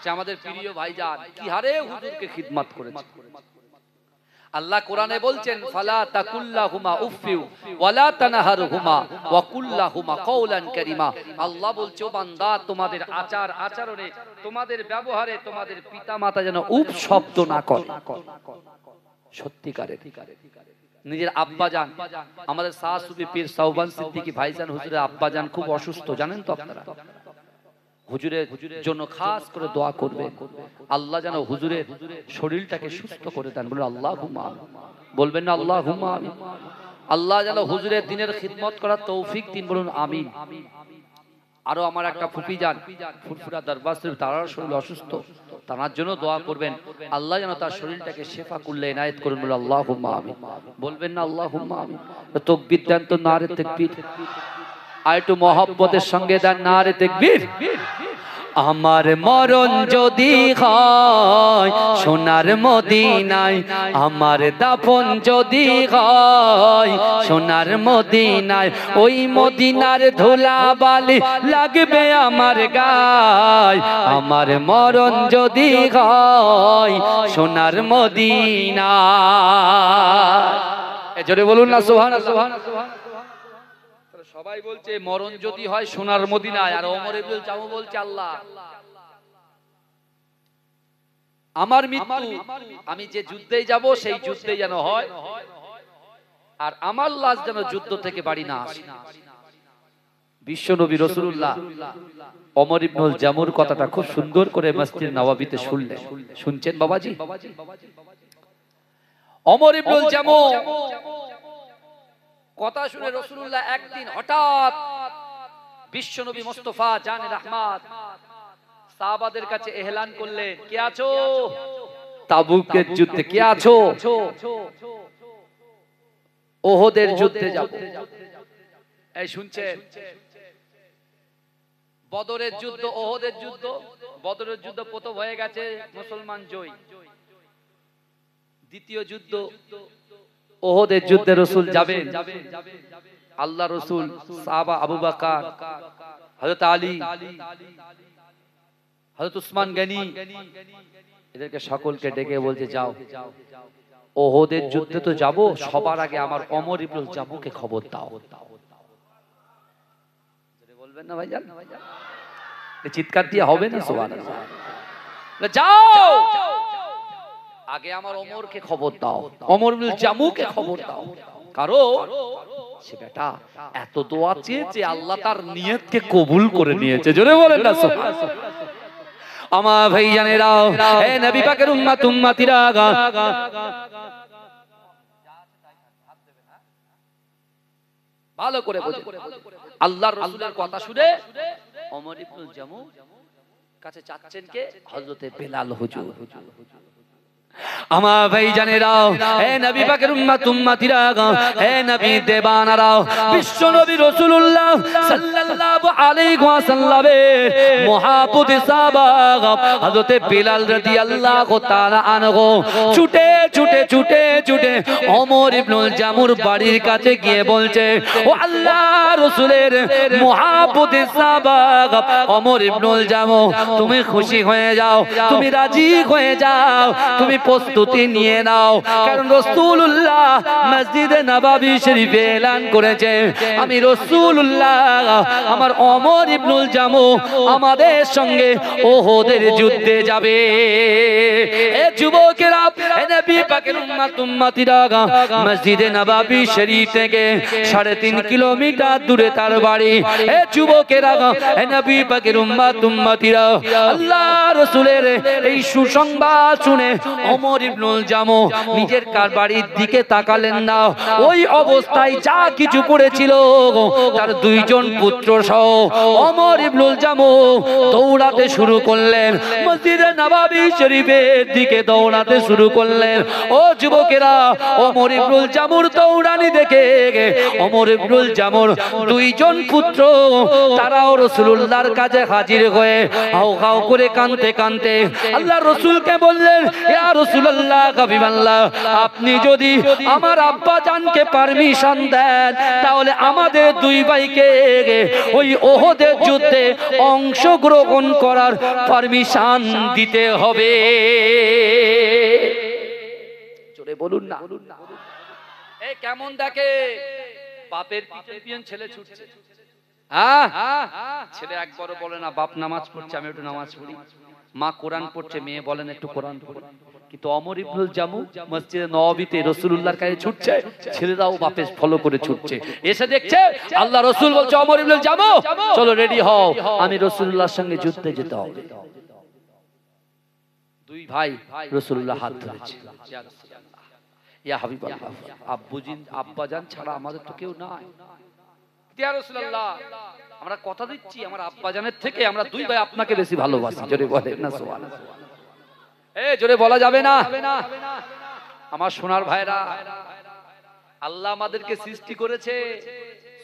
সে আমাদের প্রিয় ভাইজান কি হারে হুজুরকে খিদমত করেছে। আল্লাহ কোরআনে বলছেন, ফালা তাকুল্লাহুমা উফিউ ওয়ালা তানহারহুমা ওয়া কুল্লাহুমা কওলান কারীমা। আল্লাহ বলছে, ও বান্দা, তোমাদের আচার আচরণে, তোমাদের ব্যবহারে তোমাদের পিতামাতা যেন উফ শব্দ না করে। সত্যিকারে নিজের আব্বাজান, আমাদের শাহ সুফি পীর সাওবান সিদ্দিকী ভাইজান হুজুরের আব্বাজান খুব অসুস্থ, জানেন তো আপনারা। হুজুরের জন্য খাস করে দোয়া করবে, আল্লাহ যেন হুজুরের শরীরটাকে সুস্থ করে দেন। বলুন আল্লাহুম্মা আমিন। বলবেন না আল্লাহুম্মা আমিন? আল্লাহ যেন হুজুরের দিনের খিদমত করার তৌফিক দিন। বলুন আমিন। আরো আমার একটা ফুপি যান ফুরফুরা দরবার শরীফ, তার শরীর অসুস্থ, তার জন্য দোয়া করবেন, আল্লাহ যেন তার শরীরটাকে শেফা করলে এনায়েত করুন। বলুন আল্লাহুম্মা আমিন। বলবেন না আল্লাহুম্মা আমিন? তাকবীর দেন তো, নারে তাকবীর। আর একটু মহব্বতের সঙ্গে দেন নারে তাকবীর। আমার মরণ যদি হয় সোনার মদিনায়, আমার দাফন যদি হয় সোনার মদিনায়, ওই মদিনার ধুলাবালি লাগবে আমার গায়। আমার মরণ যদি হয় সোনার মদিনায়। জোরে বলুন না সুবহানাল্লাহ। সবাই বলছে মরণ যদি হয় সোনার মদিনায়, আর ওমর ইবনুল জামু বলছে আল্লাহ আমার মৃত্যু আমি যে যুদ্ধে যাব সেই যুদ্ধে যেন হয়, আর আমার লাশ যেন যুদ্ধ থেকে বাড়ি না আসে। বিশ্বনবী রাসূলুল্লাহ ওমর ইবনুল জামুর কথাটা খুব সুন্দর করে মসজিদ নববীতে শুনলেন। শুনছেন বাবাজি? ওমর ইবনুল জামু কথা শুনে রাসূলুল্লাহ একদিন হঠাৎ বিশ্বনবী মুস্তাফা জানে রাহমাত সাহাবাদের কাছে এলান করলেন, কে আছো তাবুকের যুদ্ধে, কে আছো ওহদের যুদ্ধে যাব। এই শুনছেন, বদরের যুদ্ধ, ওহদের যুদ্ধ, বদরের যুদ্ধ প্রথম হয়ে গেছে, মুসলমান জয়। দ্বিতীয় যুদ্ধ ওহদের যুদ্ধে রাসূল যাবেন। আল্লাহ রাসূল, সাহাবা আবু বকর, হযরত আলী, হযরত উসমান গনি, এদেরকে সকলকে ডেকে বলতে, যাও ওহদের যুদ্ধে তো যাব, সবার আগে আমার ওমর ইবনুল জামুকে খবর দাও। বলবেন না ভাইজান? চিৎকার দিয়ে হবে না? সুবহানাল্লাহ। যাও আগে আমার ওমরকে খবর দাও, ওমর ইবনুল জামুকে খবর দাও। কারণ সে বেটা এত দোয়া চেয়েছে, আল্লাহ তার নিয়তকে কবুল করে নিয়েছে। জোরে বলেন না সুবহানাল্লাহ। আমার ভাইজানেরা, হে নবী পাকের উম্মত উম্মতিরা, ভালো করে বোঝেন। আল্লাহর রাসূলের কথা শুনে ওমর ইবনুল জামু কাছে যাচ্ছেন কে? হযরতে বেলাল হুজুর। আমার ভাইজানেরা, হে নবী পাকের উম্মত উম্মতিরা, হে নবী দেবানারা, বিশ্ব নবী রাসূলুল্লাহ সাল্লাল্লাহু আলাইহি ওয়াসাল্লামের মহাপুত সাহাবা হযরতে বেলাল রাদিয়াল্লাহু তাআলা আনহু ছুটে ছুটে ছুটে ছুটে ওমর ইবনুল জামুর বাড়ির কাছে গিয়ে বলছে, ও আল্লাহর রাসূলের মহাপুত সাহাবা ওমর ইবনুল জামু, তুমি খুশি হয়ে যাও, তুমি রাজি হয়ে যাও, তুমি প্রস্তুতি নিয়ে নাও। কারণ রাসূলুল্লাহ মসজিদে নববী শরীফে এলান করেছে, আমি রাসূলুল্লাহ আমার ওমর ইবনুল জামু আমাদের সঙ্গে ওহদের যুদ্ধে যাবে। এ যুবকেরা, এ নবী পাকের উম্মত উম্মতিরা, মসজিদে নববী শরীফ থেকে 3.5 কিলোমিটার দূরে তার বাড়ি। এ যুবকেরা, এ নবী পাকের উম্মত উম্মতিরা, আল্লাহ রাসূলের এই সুসংবাদ শুনে ওমর ইবনুল জামু নিজের কার বাড়ির দিকে তাকালেন না। ওই অবস্থায় যা কিছু পড়েছিল তার 2 জন পুত্র সহ ওমর ইবনুল জামু দৌড়াতে শুরু করলেন, মসজিদে নববী শরীফের দিকে দৌড়াতে শুরু করলেন। ও যুবকেরা, ওমর ইবনুল জামুর দৌড়ানি দেখে ওমর ইবনুল জামুর 2 জন পুত্র তারাও রাসূলুল্লাহর কাছে হাজির হয়ে হাউ হাউ করে কাঁদতে কাঁদতে আল্লাহর রাসূলকে বললেন, ইয়া রাসূলুল্লাহ, হাবিবাল্লাহ, আপনি যদি আমার আব্বা জানকে পারমিশন দেন, তাহলে আমাদের 2 ভাইকে ওই ওহদের যুদ্ধে অংশগ্রহণ করার পারমিশন দিতে হবে। জোরে বলুন না। এই কেমন দেখে বাপের পিছন ছেলে ছুটছে। ছেলে একবারও বলে না বাপ নামাজ পড়ছে, আমি একটু নামাজ পড়ি। মা কোরআন পড়ছে, মেয়ে বলেন একটু কোরআন পড়ি। কিন্তু ওমর ইবনুল জামু মসজিদে নববীতে রাসূলুল্লাহর কাছে ছুটছে, ছেলেরাও বাপের ফলো করে ছুটছে। এসে দেখছে আল্লাহ রাসূল বলছে, ওমর ইবনুল জামু চলো রেডি হও, আমি রাসূলুল্লাহর সঙ্গে যুদ্ধে যেতে হবে। 2 ভাই রাসূলুল্লাহ হাত ধরেছে, ইয়া রাসূলুল্লাহ, ইয়া হাবিবাল্লাহ, আব্বাজান ছাড়া আমাদের তো কেউ নাই। ইয়া রাসূলুল্লাহ, আমরা কথা দিচ্ছি আমার আব্বাজানের থেকে আমরা 2 ভাই আপনাকে বেশি ভালোবাসি। জোরে বলেন না সুবহানাল্লাহ। জোরে বলা যাবে না? আমার সোনার ভাইরা, আল্লাহ আমাদেরকে সৃষ্টি করেছে,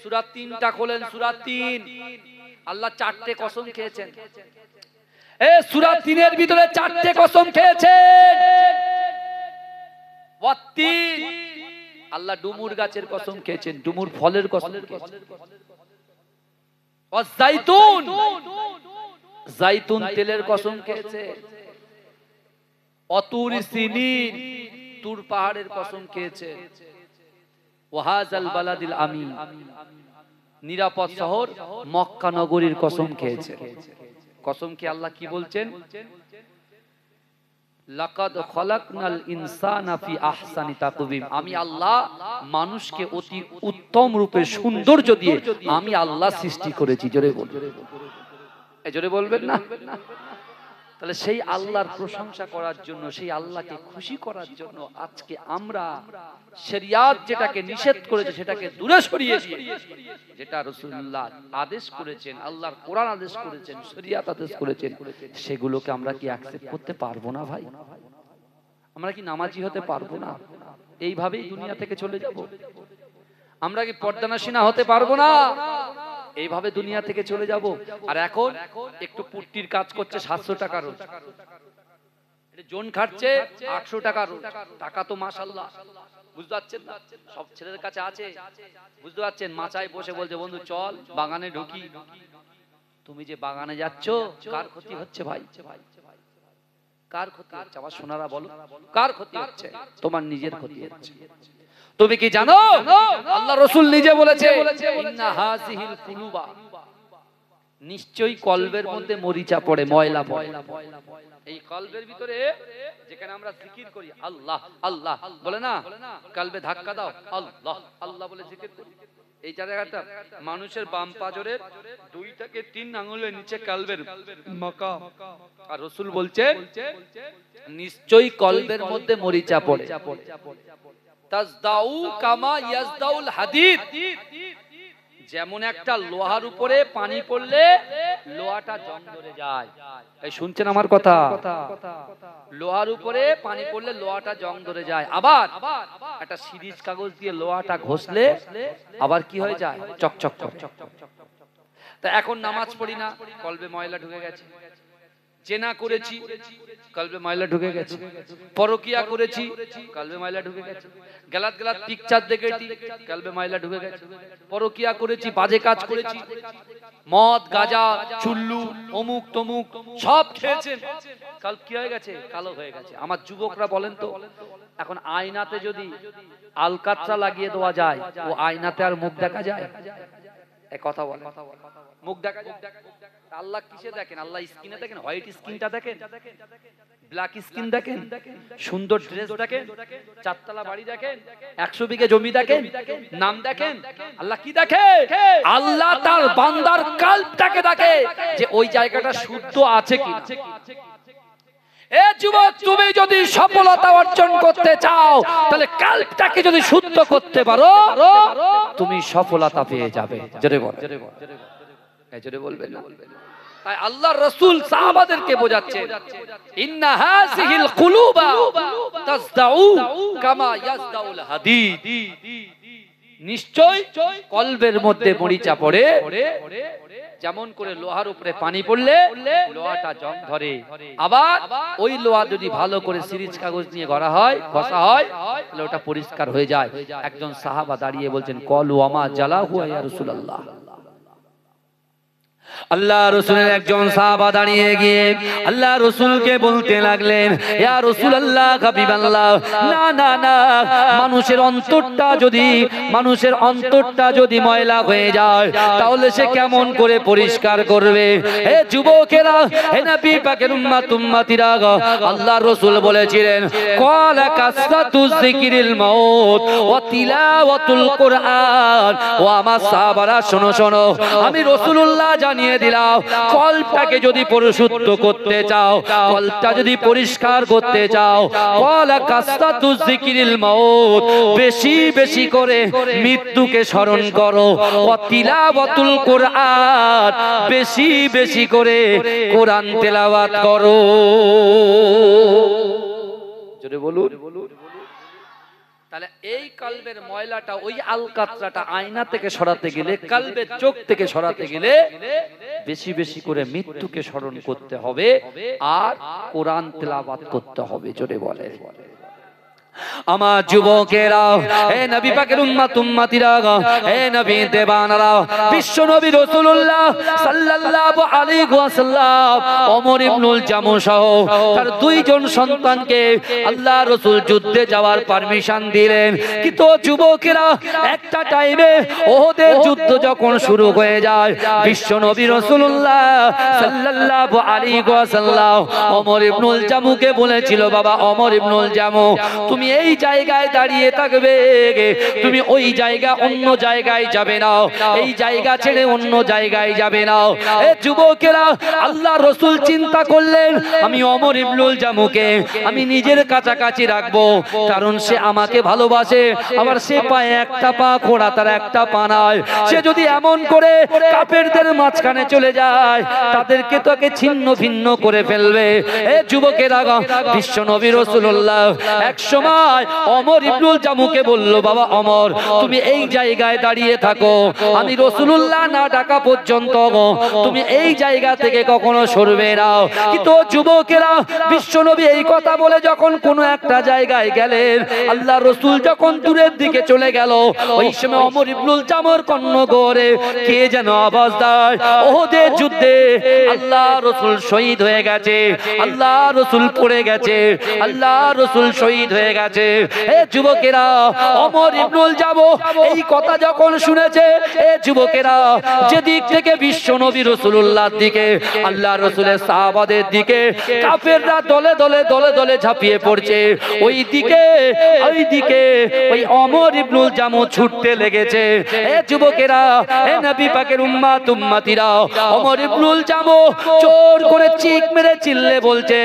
সূরা 3টা খোলেন, সূরা 3। আল্লাহ 4টে কসম খেয়েছেন। সূরা 3-এর ভিতরে 4টে কসম খেয়েছেন। ওয়াত্তিন, আল্লাহ ডুমুর গাছের কসম খেয়েছেন, ডুমুর ফলের কসম খেয়েছেন। ওয়াজাইতুন, জাইতুন তেলের কসম খেয়েছেন। অতুর সিনিন, তুর পাহাড়ের কসম খেয়েছে। ওয়াহাজাল বালাদিল আমিন, নিরাপদ শহর মক্কা নগরীর কসম খেয়েছে। কসম কি আল্লাহ কি বলছেন? লাকাদ খলাকনাল ইনসানা ফি আহসানি তাকওয়িম, আমি আল্লাহ মানুষকে অতি উত্তম রূপে সৌন্দর্য দিয়ে আমি আল্লাহ সৃষ্টি করেছি। জোরে বলবেন, জোরে বলবেন না? তাহলে সেই আল্লাহর প্রশংসা করার জন্য, সেই আল্লাহকে খুশি করার জন্য আজকে আমরা শরিয়াত যেটাকে নিষেধ করেছে সেটাকে দূরে সরিয়ে দিয়ে যেটা রাসূলুল্লাহ আদেশ করেছেন, আল্লাহর কোরআন আদেশ করেছেন, শরিয়াত আদেশ করেছেন, সেগুলোকে আমরা কি অ্যাকসেপ্ট করতে পারবো না ভাই? আমরা কি নামাজি হতে পারবো না? এইভাবেই দুনিয়া থেকে চলে যাব? আমরা কি পর্দানাশীনা হতে পারবো না? এইভাবে দুনিয়া থেকে চলে যাব? আর এখন একটু পুট্টির কাজ করছে 700 টাকা রোজ, জোন খাটছে 800 টাকা রোজ। টাকা তো মাশাআল্লাহ, বুঝতে পারছেন না? সব ছেলেদের কাছে আছে, বুঝতে পারছেন? মাচায় বসে বলছে বন্ধু চল বাগানে ঢুকি। তুমি যে বাগানে যাচ্ছ কার ক্ষতি হচ্ছে ভাই? কার ক্ষতি হচ্ছে? আমার সোনারা বলো, কার ক্ষতি হচ্ছে? তোমার নিজের ক্ষতি হচ্ছে। তুমি কি জানো আল্লাহ রাসূল নিজে বলেছে ইন্না হাযিহিল কুলুবা, নিশ্চয়ই কলবের মধ্যে মরিচা পড়ে, ময়লা পড়ে। এই কলবের ভিতরে যেখানে আমরা জিকির করি আল্লাহ আল্লাহ বলে না, কলবে ধাক্কা দাও আল্লাহ আল্লাহ বলে জিকির করি, এই জায়গাটা মানুষের বাম পাজরের 2 থেকে 3 আঙ্গুলের নিচে কলবের মাকাম। আর রাসূল বলছেন নিশ্চয়ই কলবের মধ্যে মরিচা পড়ে। তাজদাউ কামা ইয়াজদাউল হাদিদ, যেমন একটা লোহার উপরে পানি পড়লে লোহাটা জং ধরে যায়। এই শুনছেন আমার কথা? লোহার উপরে পানি পড়লে লোহাটা জং ধরে যায়। আবার একটা সিরিজ কাগজ দিয়ে লোহাটা ঘষলে আবার কি হয়ে যায়? চকচক করে। তা এখন নামাজ পড়ি না, কলবে ময়লা ঢুকে গেছে। জেনা করেছি, কলবে ময়লা ঢুকে গেছে। পরকিয়া করেছি, কলবে ময়লা ঢুকে গেছে। গলাত গলাত পিকচার দেখেছি, কলবে ময়লা ঢুকে গেছে। পরকিয়া করেছি, বাজে কাজ করেছি, মদ গাঁজা চুল্লু অমুক তমুক সব খেয়েছেন, কাল কি হয়ে গেছে? কালো হয়ে গেছে। আমার যুবকরা বলেন তো, এখন আয়নাতে যদি আলকাতরা লাগিয়ে দেওয়া যায়, ও আয়নাতে আর মুখ দেখা যায়? এই কথা বলে, মুখ দেখা যায়? আল্লাহ কিসে দেখেন? আল্লাহ স্কিনে দেখেন? হোয়াইট স্কিনটা দেখেন, ব্ল্যাক স্কিন দেখেন, সুন্দর ড্রেস দেখেন, 4 তলা বাড়ি দেখেন, 100 বিঘা জমি দেখেন, নাম দেখেন? আল্লাহ কি দেখে? আল্লাহ তার বান্দার কলবটাকে দেখে যে ওই জায়গাটা শুদ্ধ আছে কিনা। এ যুবক, তুমি যদি সফলতা অর্জন করতে চাও তাহলে কলবটাকে যদি শুদ্ধ করতে পারো তুমি সফলতা পেয়ে যাবে। জোরে বল, জোরে বলবেন না? তাই আল্লাহর রাসূল সাহাবাদেরকে বোঝাচ্ছেন ইন্না হাযিহিল কুলুবা তাজদাউ কামা ইয়াজদাউল হাদিদ, নিশ্চয় কলবের মধ্যে মরিচা পড়ে যেমন করে লোহার উপরে পানি পড়লে লোহাটা জং ধরে। আবার ওই লোহা যদি ভালো করে সিরিজ কাগজ নিয়ে ঘষা হয় তাহলে ওটা পরিষ্কার হয়ে যায়। একজন সাহাবা দাঁড়িয়ে বলছেন কলু আমা জালাহু ইয়া রাসূলুল্লাহ। আল্লাহ রাসূলের একজন সাহাবা দাঁড়িয়ে গিয়ে আল্লাহ রাসূলকে বলতে লাগলেন ইয়া রাসূলুল্লাহ, হাবিবাল্লাহ, না না না, মানুষের অন্তরটা যদি ময়লা হয়ে যায় তাহলে সে কেমন করে পরিষ্কার করবে? হে যুবকেরা, হে নবী পাকের উম্মতিরা, আল্লাহ রাসূল বলেছিলেন ক্বালা কাসরাতুজ যিকরিল মাউত ওয়া তিলাওয়াতুল কুরআন। ও আমার সাহাবারা শোনো শোনো, আমি রাসূলুল্লাহ জানিয়ে দিলাম, কলবটাকে যদি পরিশুদ্ধ করতে চাও, কলবটা যদি পরিষ্কার করতে চাও, ক্বালা কাসরাতুজ যিকরিল মাউত, বেশি বেশি করে মৃত্যুকে স্মরণ করো, ওয়া তিলাওয়াতুল কুরআন, বেশি বেশি করে কোরআন তেলাওয়াত করো। জোরে বলুন। তাহলে এই কলবের ময়লাটা, ওই আলকাতরাটা আয়না থেকে সরাতে গেলে, কলবের চোখ থেকে সরাতে গেলে বেশি বেশি করে মৃত্যুকে স্মরণ করতে হবে আর কোরআন তেলাওয়াত করতে হবে। জোরে বলে। আমার যুবকেরা, হে নবী পাকের উম্মত উম্মতিরা, হে নবী দেবানারা, বিশ্ব নবী রাসূলুল্লাহ সাল্লাল্লাহু আলাইহি ওয়াসাল্লাম ওমর ইবনুল জামু সহ তার দুইজন সন্তানকে আল্লাহ রাসূল যুদ্ধে যাওয়ার পারমিশন দিলেন। কিন্তু যুবকেরা, একটা টাইমে ওহদের যুদ্ধ যখন শুরু হয়ে যায়, বিশ্ব নবী রাসূলুল্লাহ সাল্লাল্লাহু আলাইহি ওয়াসাল্লাম ওমর ইবনুল জামুকে বলেছিল, বাবা ওমর ইবনুল জামু, তুমি এই জায়গায় দাঁড়িয়ে থাকবে, তুমি ওই জায়গা অন্য জায়গায় যাবে না, এই জায়গা ছেড়ে অন্য জায়গায় যাবে না। এ যুবকেরা, আল্লাহ রাসূল চিন্তা করলেন, আমি ওমর ইবনুল জামুকে আমি নিজের কাছাকাছি রাখবো, কারণ সে আমাকে ভালোবাসে, আবার সে পায়ে একটা পা খোঁড়া, তার একটা পা নাই। সে যদি এমন করে কাফেরদের মাঝখানে চলে যায়, তাদেরকে তাকে ছিন্ন ভিন্ন করে ফেলবে। এ যুবকেরা, বিশ্ব নবী রাসূলুল্লাহ এক সময় ওমর ইবনুল জামুকে বলল, বাবা ওমর, তুমি এই জায়গায় দাঁড়িয়ে থাকো, আমি রাসূলুল্লাহ না ডাকা পর্যন্ত তুমি এই জায়গা থেকে কখনো সরবে না। কিন্তু যুবকেরা, বিশ্বনবী এই কথা বলে যখন কোনো একটা জায়গায় গেলেন, আল্লাহ রাসূল যখন দূরের দিকে চলে গেল, ওই সময় ওমর ইবনুল জামুর কর্ণগরে কে যেন আওয়াজ দেয়, ওহদের যুদ্ধে আল্লাহ রাসূল শহীদ হয়ে গেছে, আল্লাহ রাসূল পড়ে গেছে, আল্লাহ রাসূল শহীদ হয়ে গেছে। এ যুবকেরা, ওমর ইবনুল জামু এই কথা যখন শুনেছে, এ যুবকেরা, যেদিক থেকে বিশ্ব নবী রাসূলুল্লাহর দিকে, আল্লাহ রাসূলের সাহাবাদের দিকে কাফেররা দলে দলে দলে দলে ঝাঁপিয়ে পড়ছে, ওই দিকে ওই ওমর ইবনুল জামু ছুটতে লেগেছে। এ যুবকেরা, এ নবী পাকের উম্মত উম্মতিরা, ওমর ইবনুল জামু জোর করে চিক মেরে চিল্লে বলছে,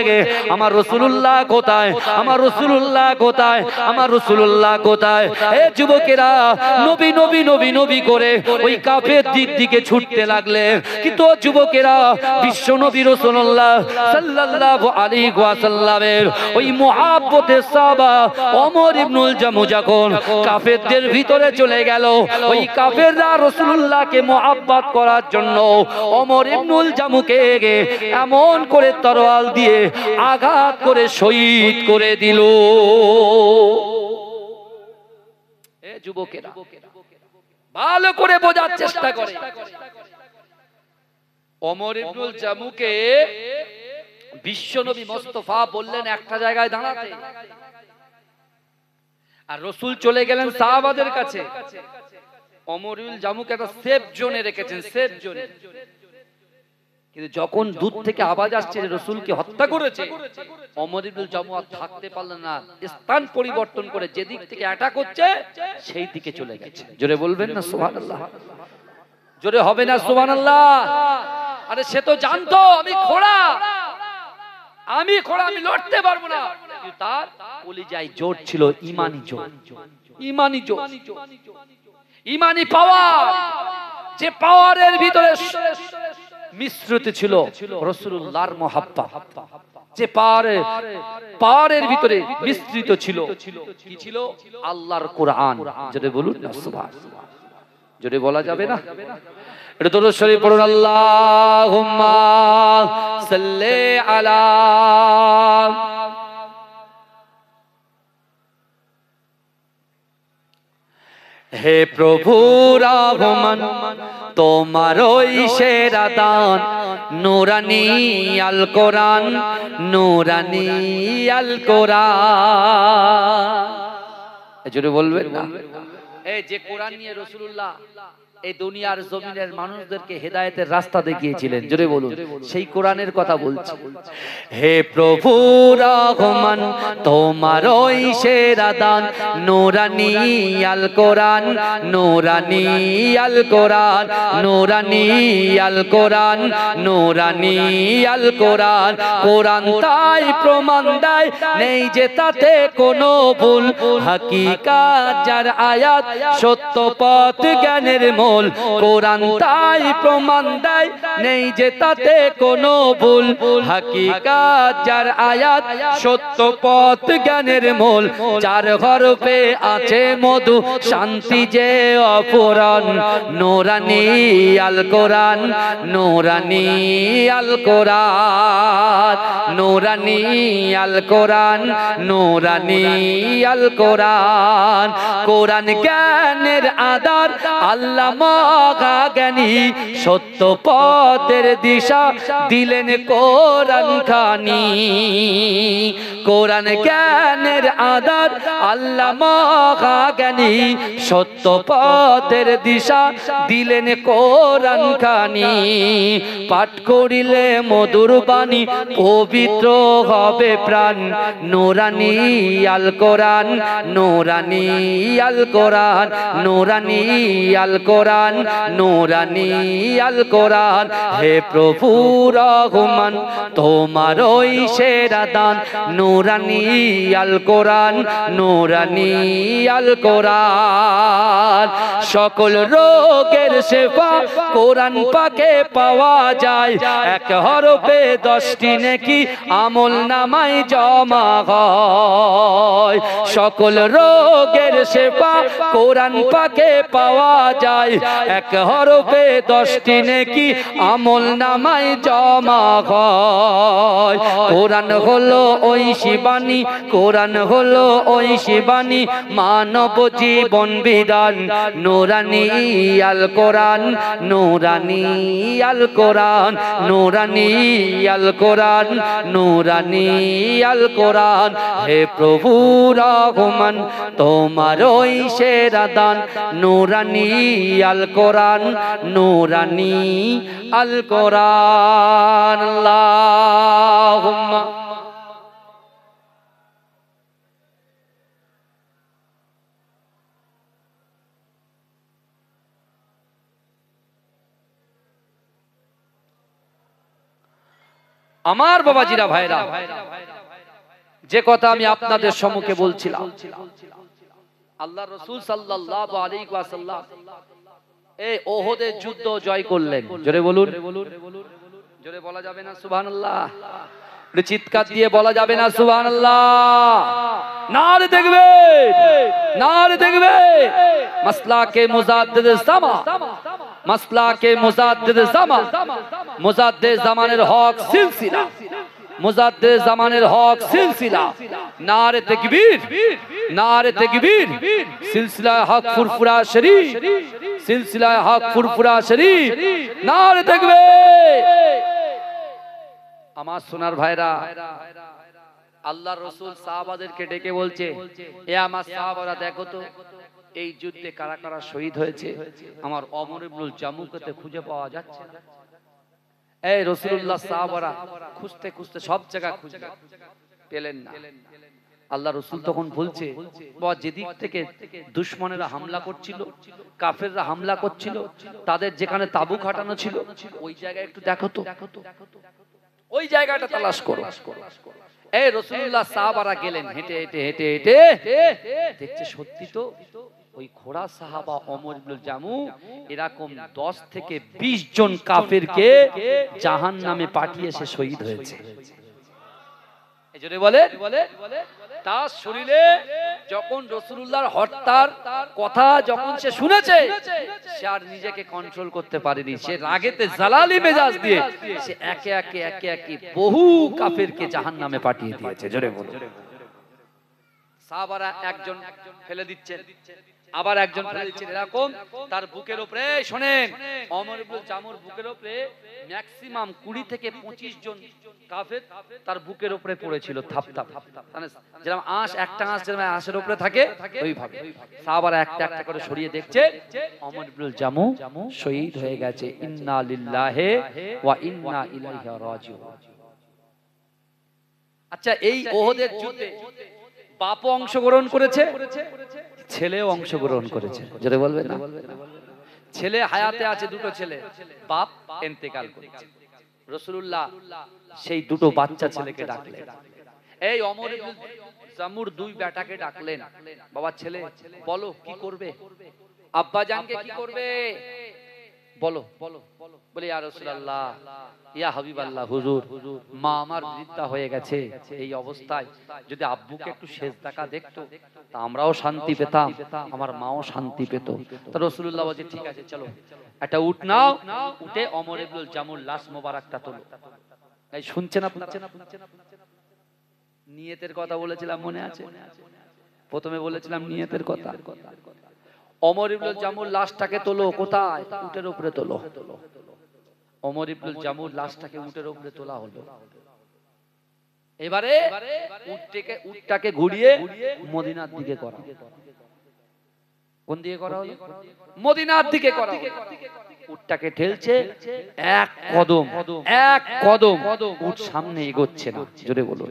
আমার রাসূলুল্লাহ কোথায়, আমার রাসূলুল্লাহ কোথায়, আমার রাসূলুল্লাহ কোথায়। এ যুবকেরা, নবী নবী নবী নবী করে ওই কাফের দিকে ছুটতে লাগলেন। কিন্তু যুবকেরা, বিশ্ব নবী রাসূলুল্লাহ সাল্লাল্লাহু আলাইহি ওয়াসাল্লামের ওই মুহাব্বতের সাহাবা ওমর ইবনুল জামু যখন কাফেরদের ভিতরে চলে গেল, ওই কাফেররা রাসূলুল্লাহকে মুহাব্বত করার জন্য ওমর ইবনুল জামুকে এমন করে তরোয়াল দিয়ে আঘাত করে শহীদ করে দিল। এ যুবকেরা, ভালো করে বোঝার চেষ্টা করে, ওমর ইবনুল জামুকে বিশ্বনবী মুস্তাফা বললেন একটা জায়গায় দাঁড়াতে, আর রাসূল চলে গেলেন সাহাবাদের কাছে। ওমর ইবনুল জামুকে একটা সেফ জোনে রেখেছেন, সেফ জোনে। কিন্তু যখন দূর থেকে আওয়াজ আসছে যে রাসূলকে হত্যা করেছে, ওমর ইবনুল জামু আর থাকতে পারলেন না, স্থান পরিবর্তন করে যেদিক থেকে অ্যাটাক হচ্ছে সেই দিকে চলে গেছে। জোরে বলবেন না সুবহানাল্লাহ? জোরে হবে না সুবহানাল্লাহ? আরে সে তো জানতো আমি খোড়া, আমি লড়তে পারবো না, কিন্তু তার কলিজায় জোর ছিল, ঈমানি জোর, ঈমানি জোর, ঈমানি পাওয়ার, যে পাওয়ারের ভিতরে মিশ্রিত ছিল রাসূলুল্লাহর মুহাব্বত, যে পাওয়ারের ভিতরে মিশ্রিত ছিল কি ছিল? আল্লাহর কোরআন। যদি বলুন না সুবহানাল্লাহ, যদি বলা যাবে না, এটা দরুদ শরীফ পড়ুন, আল্লাহুম্মা সাল্লি আলা। হে প্রভু রহমান, তোমার ওই সেরা দান, নূরানি আল কোরআন, নূরানি আল কোরআন। এজন্য বলবেন না, এই যে কোরআন নিয়ে রাসূলুল্লাহ এই দুনিয়ার জমিনের মানুষদেরকে হেদায়েতের রাস্তা দেখিয়েছিলেন, জোরে বলুন, সেই কোরআনের কথা বলছি। হে প্রভু রহমান, তোমার ওই সেরা দান, নূরানি আল কোরআন, নূরানি আল কোরআন, নূরানি আল কোরআন, নূরানি আল কোরআন। কোরআন তাই প্রমাণ দেয় নেই যে তাতে কোনো ভুল, হাকিকাত যার আয়াত, সত্য পথ জ্ঞানের মূল। কোরআন তাই প্রমাণ দেয় নেই যে তাতে কোনো ভুল, হাকিকাত যার আয়াত, সত্য পথ জ্ঞানের মূল। চার হরফে আছে মধু, শান্তি যে অপূরণ, নূরানি আল কোরআন, নূরানি আল কোরআন, নূরানি আল কোরআন, নূরানি আল কোরআন। কোরআন জ্ঞানের আধার, আল্লামা জ্ঞানী সত্য পথের দিশা দিলেন কোরআন খানি। কোরআন জ্ঞানের আধার, আল্লামা জ্ঞানী সত্য পথের দিশা দিলেন কোরআন খানি। পাঠ করিলে মধুর বাণী পবিত্র হবে প্রাণ। নূরানি আল কোরআন, নূরানি আল কোরআন, নূরানি আল কোরআন, নূরানি আল কোরআন। হে প্রভু রহমান তোমার ওই সেরা দান, নূরানি আল কোরআন, নূরানি আল কোরআন। সকল রোগের শেফা কোরআন পাকে পাওয়া যায়, এক হরফে 10টি নেকি আমল নামায় জমা হয়। সকল রোগের শেফা কোরআন পাকে পাওয়া যায়, এক হরফে 10টি নেকি আমল নামায় জমা হয়। কোরআন হলো ওই শিবানী, কোরআন হলো ওই শিবানী, মানব জীবন বিধান। নূরানি আল কোরআন, নূরানি আল কোরআন, নূরানি আল কোরআন, নূরানি আল কোরআন। হে প্রভু রহমান তোমার ওই সেরা দান, নূরানি আল কোরআন, নূরানি আল কোরআন। আল্লাহুম্মা আমার বাবাজিরা ভাইরা, যে কথা আমি আপনাদের সম্মুখে বলছিলাম, আল্লাহ রাসূল সাল্লাল্লাহু আলাইহি ওয়াসাল্লাম এই ওহদের যুদ্ধ জয় করলেন। জোরে বলুন, জোরে বলা যাবে না সুবহানাল্লাহ? চিৎকার দিয়ে বলা যাবে না সুবহানাল্লাহ? নারে দেখবে, নারে দেখবে। মাসলাকে মুজাদ্দিদ জামা, মাসলাকে মুজাদ্দিদ জামা, মুজাদ্দিদ জামানের হক সিলসিলা, মুজাদ্দিদ জামানের হক সিলসিলা। নারে তাকবীর, নারে তাকবীর। সিলসিলা হক ফুরফুরা শরীফ, সিলসিলা হক ফুরফুরা শরীফ। নারে তাকবীর। আমার সোনার ভাইরা, আল্লাহর রাসূল সাহাবাদেরকে ডেকে বলছে, এ আমার সাহাবারা দেখো তো এই যুদ্ধে কারা কারা শহীদ হয়েছে। আমার ওমর ইবনুল জামুকে খুঁজে পাওয়া যাচ্ছে না। এই রাসূলুল্লাহ সাহাবারা খুঁজতে খুঁজতে সব জায়গা খুঁজলেন, পেলেন না। আল্লাহ রাসূল তখন বলছে, বাবা যেদিক থেকে দুশমনেরা হামলা করছিল, কাফেররা হামলা করছিল, তাদের যেখানে তাবু খাটানো ছিল ওই জায়গায় একটু দেখো তো, ওই জায়গাটা তালাশ করো। এই রাসূলুল্লাহ সাহাবারা গেলেন, হেঁটে হেঁটে হেঁটে হেঁটে দেখছে সত্যি তো ওই ঘোড়া সাহাবা ওমর ইবনুল জামু এরকম 10 থেকে 20 জন কাফেরকে জাহান্নামে পাঠিয়ে সে শহীদ হয়েছে। এই জন্য বলে তার শরীরে যখন রাসূলুল্লাহর হত্যার কথা যখন সে শুনেছে, সে আর নিজেকে কন্ট্রোল করতে পারেনি। সে রাগেতে জালালি মেজাজ দিয়ে সে একে একে একে একে বহু কাফেরকে জাহান্নামে পাঠিয়ে দিয়েছে। জোরে বলো। সাহাবারা একজন ফেলে দিচ্ছেন, আবার একজন ফেলে দিচ্ছেন, এরকম তার বুকের উপরে, শোনেন, ওমর ইবনুল জামুর বুকের উপরে ম্যাক্সিমাম 20 থেকে 25 জন কাফের তার বুকের উপরে পড়েছিল থাপ থাপ। মানে যেরকম আঁশ, একটা আঁশ যেরকম আঁশের উপরে থাকে ওইভাবে সাহাবারা একটা একটা করে সরিয়ে দেখছে ওমর ইবনুল জামু শহীদ হয়ে গেছে। ইন্না লিল্লাহি ওয়া ইন্না ইলাইহি রাজিউন। আচ্ছা, এই ওহদের যুদ্ধে বাপ অংশগ্রহণ করেছে, ছেলেও অংশগ্রহণ করেছে। জোরে বলবে না? ছেলে হায়াতে আছে, দুটো ছেলে, বাপ ইন্তেকাল করেছে। রাসূলুল্লাহ সেই দুটো বাচ্চা ছেলেকে ডাকলেন। এই ওমর ইবনুল জামুর দুই বেটাকে ডাকলেন, বাবা ছেলে বলো কি করবে, আব্বা জানকে কি করবে বলো। বলে ইয়া রাসূলুল্লাহ, ইয়া হাবিবাল্লাহ, হুজুর মা আমার বৃদ্ধা হয়ে গেছে, এই অবস্থায় যদি আব্বুকে একটু সেজদাকা দেখতো তা আমরাও শান্তি পেতাম, আমার মাও শান্তি পেত। তো রাসূলুল্লাহ বলে ঠিক আছে চলো একটা উট নাও, উঠে ওমর ইবনুল জামুর লাশ মোবারকটা তোলো। এই শুনছেন আপনারা? নিয়তের কথা বলেছিলাম, মনে আছে? প্রথমে বলেছিলাম নিয়তের কথা। ওমর ইবনুল জামুর লাশটাকে তোলো, কোথায়? উটের উপরে তোলো। ওমর ইবনুল জামুর লাশটাকে উটের উপরে তোলা হলো। এবারে উটটাকে ঘুরিয়ে মদিনার দিকে করা। কোন দিকে করা হলো? মদিনার দিকে করা হলো। উটটাকে ঠেলছে, এক কদম উট সামনে এগোচ্ছে না। জোরে বলো,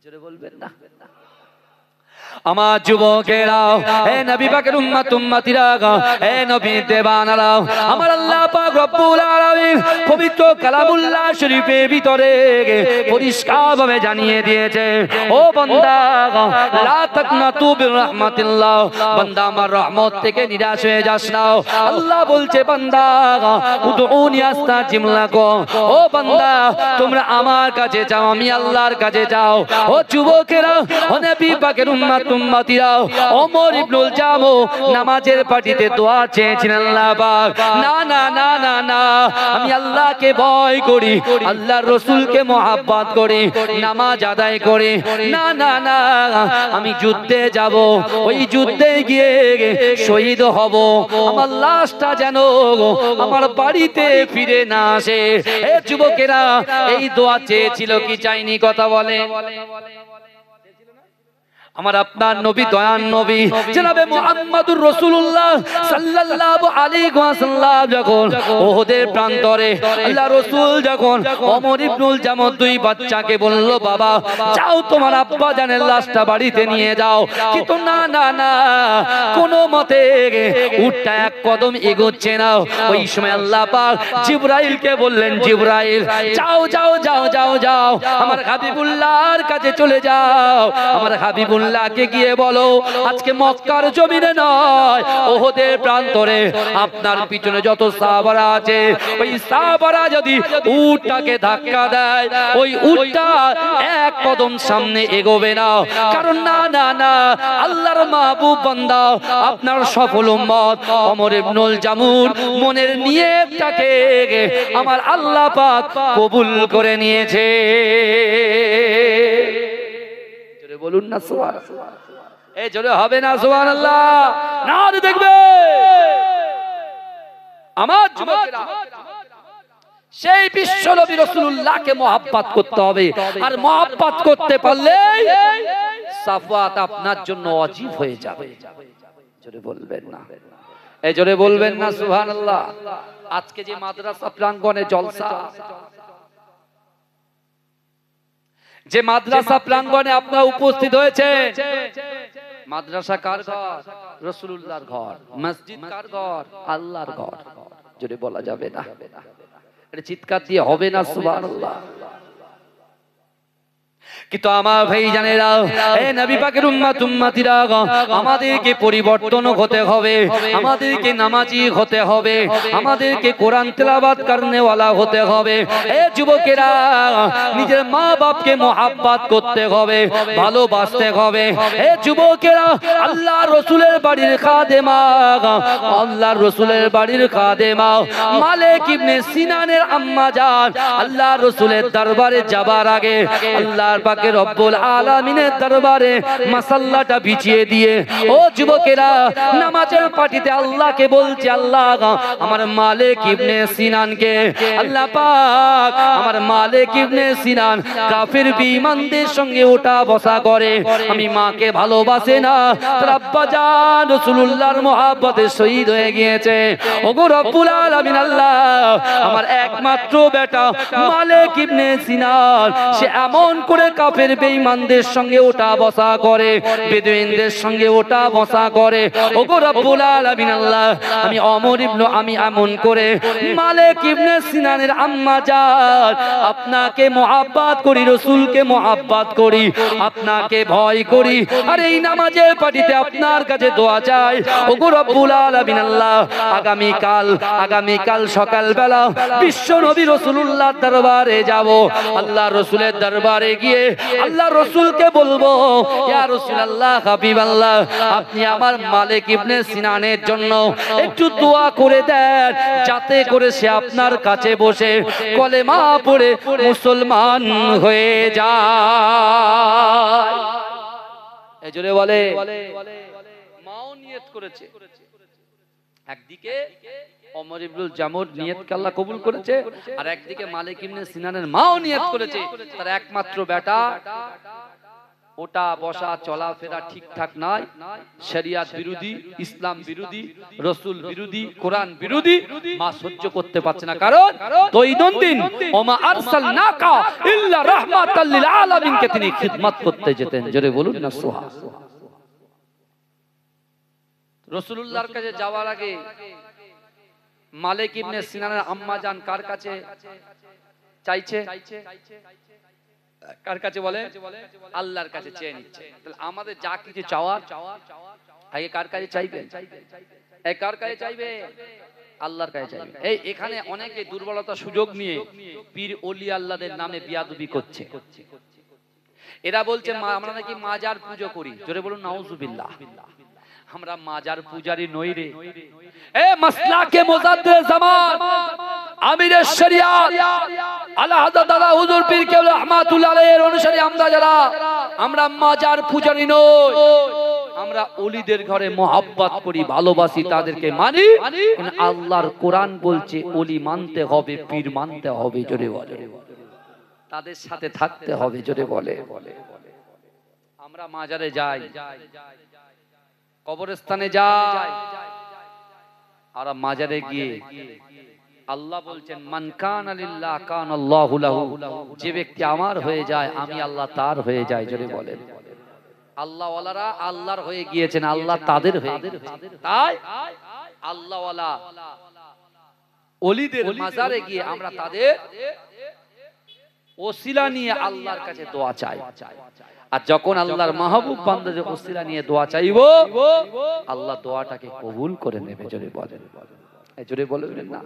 জোরে বলবেন না? আমার যুবকেরা, হে নবী পাকের উম্মত উম্মতিরা, হে নবী দেবানারা, আমার আল্লাহ পাক রব্বুল আলামিন পবিত্র কালামুল্লাহ শরীফের ভিতরে পরিষ্কারভাবে জানিয়ে দিয়েছে, ও বান্দা লা তাকনাতু বির রাহমাতিল্লাহ, বান্দা আমার রহমত থেকে নিরাশ হয়ে যাস না। আল্লাহ বলছে, বান্দা উদউনি আস্তাজিব লাকুম, ও বান্দা তোমরা আমার কাছে যাও, আমি আল্লাহর কাছে যাও। ও যুবকেরা, ও নবী পাকের উম্মত উম্মতিরা, ওমর ইবনুল জামু নামাজের পাটিতে দোয়া চেয়েছিলেন, আল্লাহ পাক না না না না না, আমি আল্লাহকে ভয় করি, আল্লাহর রাসূলকে মহব্বত করি, নামাজ আদায় করি, না না না, আমি যুদ্ধে যাব, ওই যুদ্ধে গিয়ে শহীদ হব, আমার লাশটা যেন আমার বাড়িতে ফিরে না আসে। এ যুবকেরা, এই দোয়া চেয়েছিল কি চাইনি? কথা বলে। আমার আপনার নবী, দয়ান নবী জনাবে মুহাম্মদুর রাসূলুল্লাহ সাল্লাল্লাহু আলাইহি ওয়াসাল্লাম যখন উহুদের প্রান্তরে আল্লাহ রাসূল যখন ওমর ইবনুল জামুর দুই বাচ্চাকে বলল, বাবা যাও তোমার আব্বা জানের লাশটা বাড়িতে নিয়ে যাও, কিন্তু না না না, কোনো মতে উটটা এক কদম এগোচ্ছে না। ওই সময় আল্লাহ পাক জিবরাইলকে বললেন, জিবরাইল যাও যাও যাও যাও যাও, আমার হাবিবুল্লাহর কাছে চলে যাও, আমার হাবিবুল্লাহকে গিয়ে বলো আজকে মক্কার জমিনে নয়, উহুদের প্রান্তরে আপনার পিছনে যত সাহাবারা আছে, ওই সাহাবারা যদি উটটাকে ধাক্কা দেয়, ওই উটটা এক কদম সামনে এগোবে না। কারণ না না না, আল্লাহর মাহবুব বান্দা আপনার সফল উম্মত ওমর ইবনুল জামুর মনের নিয়তটাকে আমার আল্লাহ পাক কবুল করে নিয়েছে। বলুন না সুবহানাল্লাহ, এই জোরে হবে না সুবহানাল্লাহ? না দেখবে আমার যুবকেরা, সেই বিশ্ব নবী রাসূলুল্লাহকে মহব্বত করতে হবে, আর মহব্বত করতে পারলে সাফওয়াত আপনার জন্য ওয়াজিব হয়ে যাবে। জোরে বলবেন না, এই জোরে বলবেন না সুবহানাল্লাহ? আজকে যে মাদ্রাসা প্রাঙ্গণে জলসা, যে মাদ্রাসা প্রাঙ্গণে আপনারা উপস্থিত হয়েছে, মাদ্রাসা কার ঘর? রাসূলুল্লাহর ঘর। মসজিদ কার ঘর? আল্লাহর ঘর। যদি বলা যাবে না, এটা চিৎকার দিয়ে হবে না সুবহানাল্লাহ? কিন্তু আমার ভাই জানেরা, এই নবী পাকের উম্মত উম্মতিরা, আমাদেরকে পরিবর্তন হতে হবে, আমাদেরকে নামাজি হতে হবে, আমাদেরকে কোরআন তেলাওয়াত করনে ওয়ালা হতে হবে। এই যুবকেরা, নিজের মা বাপকে মহব্বত করতে হবে, ভালোবাসতে হবে। এই যুবকেরা, আল্লাহর রাসূলের বাড়ির খাদেমা, আল্লাহর রাসূলের বাড়ির খাদেমা মালিক ইবনে সিনানের আম্মা জান আল্লাহর রাসূলের দরবারে যাবার আগে আল্লাহর পাকে রব্বুল আলামিনের দরবারে মাসাল্লাটা বিছিয়ে দিয়ে, ও যুবকেরা, নামাজের পাটিতে আল্লাহকে বলছে, আল্লাহ আমার মালিক ইবনে সিনানকে, আল্লাহ পাক আমার মালিক ইবনে সিনান কাফির বেঈমানদের সঙ্গে ওঠা বসা করে, আমি মাকে ভালোবাসে না, তার আব্বা জান রাসূলুল্লাহর মহব্বতে শহীদ হয়ে গিয়েছে। ওগো রব্বুল আলামিন, আল্লাহ আমার একমাত্র বেটা মালিক ইবনে সিনান সে এমন করে কাফের বেঈমানদের সঙ্গে ওঠা বসা করে, বেদুইনদের সঙ্গে ওঠা বসা করে। ওগো রব্বুল আলামিন, আল্লাহ আমি ওমর ইবনে, আমি এমন করে মালিক ইবনে সিনানের আম্মা জান আপনাকে মহব্বত করি, রাসূলকে মহব্বত করি, আপনাকে ভয় করি, আর এই নামাজের পাটিতে আপনার কাছে দোয়া চাই। ওগো রব্বুল আলামিন, আল্লাহ আগামীকাল সকালবেলা বিশ্ব নবী রাসূলুল্লাহর দরবারে যাব, আল্লাহ রাসূলের দরবারে গিয়ে আল্লাহ রসুলকে বলবো, ইয়া রাসূলুল্লাহ, হাবিবাল্লাহ, আপনি আমার মালিক ইবনে সিনানের জন্য একটু দোয়া করে দেন, যাতে করে সে আপনার কাছে বসে কলেমা পড়ে মুসলমান হয়ে যায়। এই জোরে বলে, মাও নিয়ত করেছে, একদিকে ওমর ইবনুল জামুর নিয়তকে আল্লাহ কবুল করেছে, আর একদিকে মালিক ইবনে সিনানের মাও নিয়ত করেছে, তার একমাত্র বেটা ওটা বসা চলাফেরা ঠিকঠাক নাই, শরিয়াত বিরোধী, ইসলাম বিরোধী, রাসূল বিরোধী, কোরআন বিরোধী, মা সহ্য করতে পারছে না। কারণ দৈনন্দিন ওমা আরসালনাকা ইল্লা রাহমাতাল লিল আলামিন কে তিনি খিদমত করতে যেতেন। জোরে বলুন না সুবহান। রাসূলুল্লাহর কাছে যাওয়ার আগে মালিক ইবনে সিনানের আম্মা জান কার কাছে চাইছে? কার কাছে বলে? আল্লাহর কাছে চেয়ে নিচ্ছে। তাহলে আমাদের যা কিছু চাওয়ার আগে কার কাছে চাইবে? কার কাছে চাইবে? আল্লাহর কাছে চাইবে। এই এখানে অনেকে দুর্বলতা সুযোগ নিয়ে পীর ওলি আল্লাহদের নামে বিয়াদবি করছে। এরা বলছে আমরা নাকি মাজার পূজা করি। জোরে বলুন নাউজুবিল্লাহ। আমরা মাজার পূজারি নই রে। এ মাসলাকে মুজাদ্দিদ জামান আমির শরিয়াত আলা হযরত দাদা হুজুর পীর কেবলা রহমাতুল্লাহ আলাইহির অনুসারী আমরা যারা, আমরা মাজার পূজারি নই। আমরা ওলিদের ঘরে মোহাব্বত করি, ভালোবাসি, তাদেরকে মানি। আল্লাহর কোরআন বলছে ওলি মানতে হবে, পীর মানতে হবে। জোরে বলে, তাদের সাথে থাকতে হবে। জোরে বলে, আমরা মাজারে যাই, কবরস্থানে যাই, আর মাজারে গিয়ে আল্লাহ বলছেন মান কানা লিল্লাহ কানাল্লাহু লাহু, যে ব্যক্তি আমার হয়ে যায় আমি আল্লাহ তার হয়ে যায়। জোরে বলেন, আল্লাহ ওয়ালারা আল্লাহর হয়ে গিয়েছেন, আল্লাহ তাদের হয়ে গিয়েছেন। তাই আল্লাহ ওয়ালা ওলিদের মাজারে গিয়ে আমরা তাদের ওসিলা নিয়ে আল্লাহর কাছে দোয়া চাই। আর যখন আল্লাহর মাহবুব বান্দাদের ওসিলা নিয়ে দোয়া চাইবো, আল্লাহ দোয়াটাকে কবুল করে নেবে। জোরে বলেন, জোরে বলবেন না।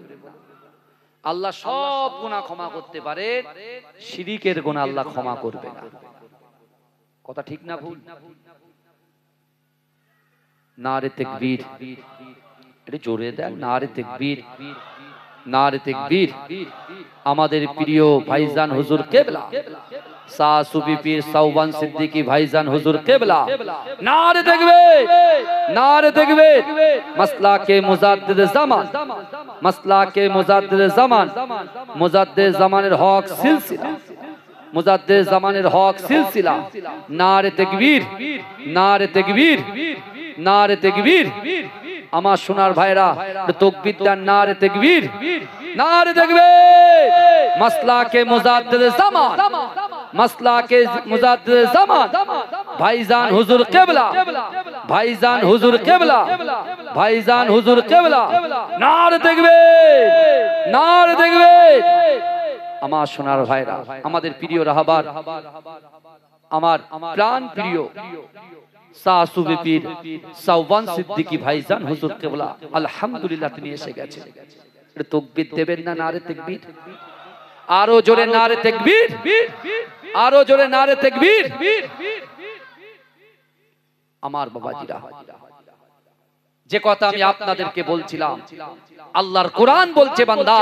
আল্লাহ সব গুনাহ ক্ষমা করতে পারে, শিরিকের গুনাহ আল্লাহ ক্ষমা করবে না। কথা ঠিক না ভুল? নারে তাকবীর, এটা জোরে দেন। নারে তাকবীর, নারে তাকবীর। আমাদের প্রিয় ভাইজান হুজুর কেবলা শাহ সুফি পীর সাওবান সিদ্দিকী ভাইজান হুজুর কেবলা, নারে তাকবীর, নারে তাকবীর। মাসলাকে মুজাদ্দিদ জামান, মাসলাকে মুজাদ্দিদ জামান, মুজাদ্দিদ জামানের হক সিলসিলা, মুজাদ্দিদ জামানের হক সিলসিলা। নারে তাকবীর, নারে তাকবীর, নারে তাকবীর। আমার সোনার ভাইরা তাকবীর দেন, নারে তাকবীর, নারে তাকবীর। মাসলাকে মুজাদ্দিদ জামান, মাসলাকে মুজাদ্দিদ জামান ভাইজান হুজুর কেবলা, ভাইজান হুজুর কেবলা, ভাইজান হুজুর কেবলা। নারে তাকবীর, নারে তাকবীর। আমার সোনার ভাইরা, আমাদের প্রিয় রাহবার, আমার প্রাণ প্রিয় শাহ সুফি পীর সাওবান সিদ্দিকী ভাইজান হুজুর কেবলা, আলহামদুলিল্লাহ তিনি এসে গেছেন। তাকবীর দেবেন না? নারে তাকবীর। আরো জোরে নারে তাকবীর, আরো জোরে নারে তাকবীর। আমার বাবাজিরা, যে কথা আমি আপনাদেরকে বলছিলাম, আল্লাহর কোরআন বলছে বান্দা,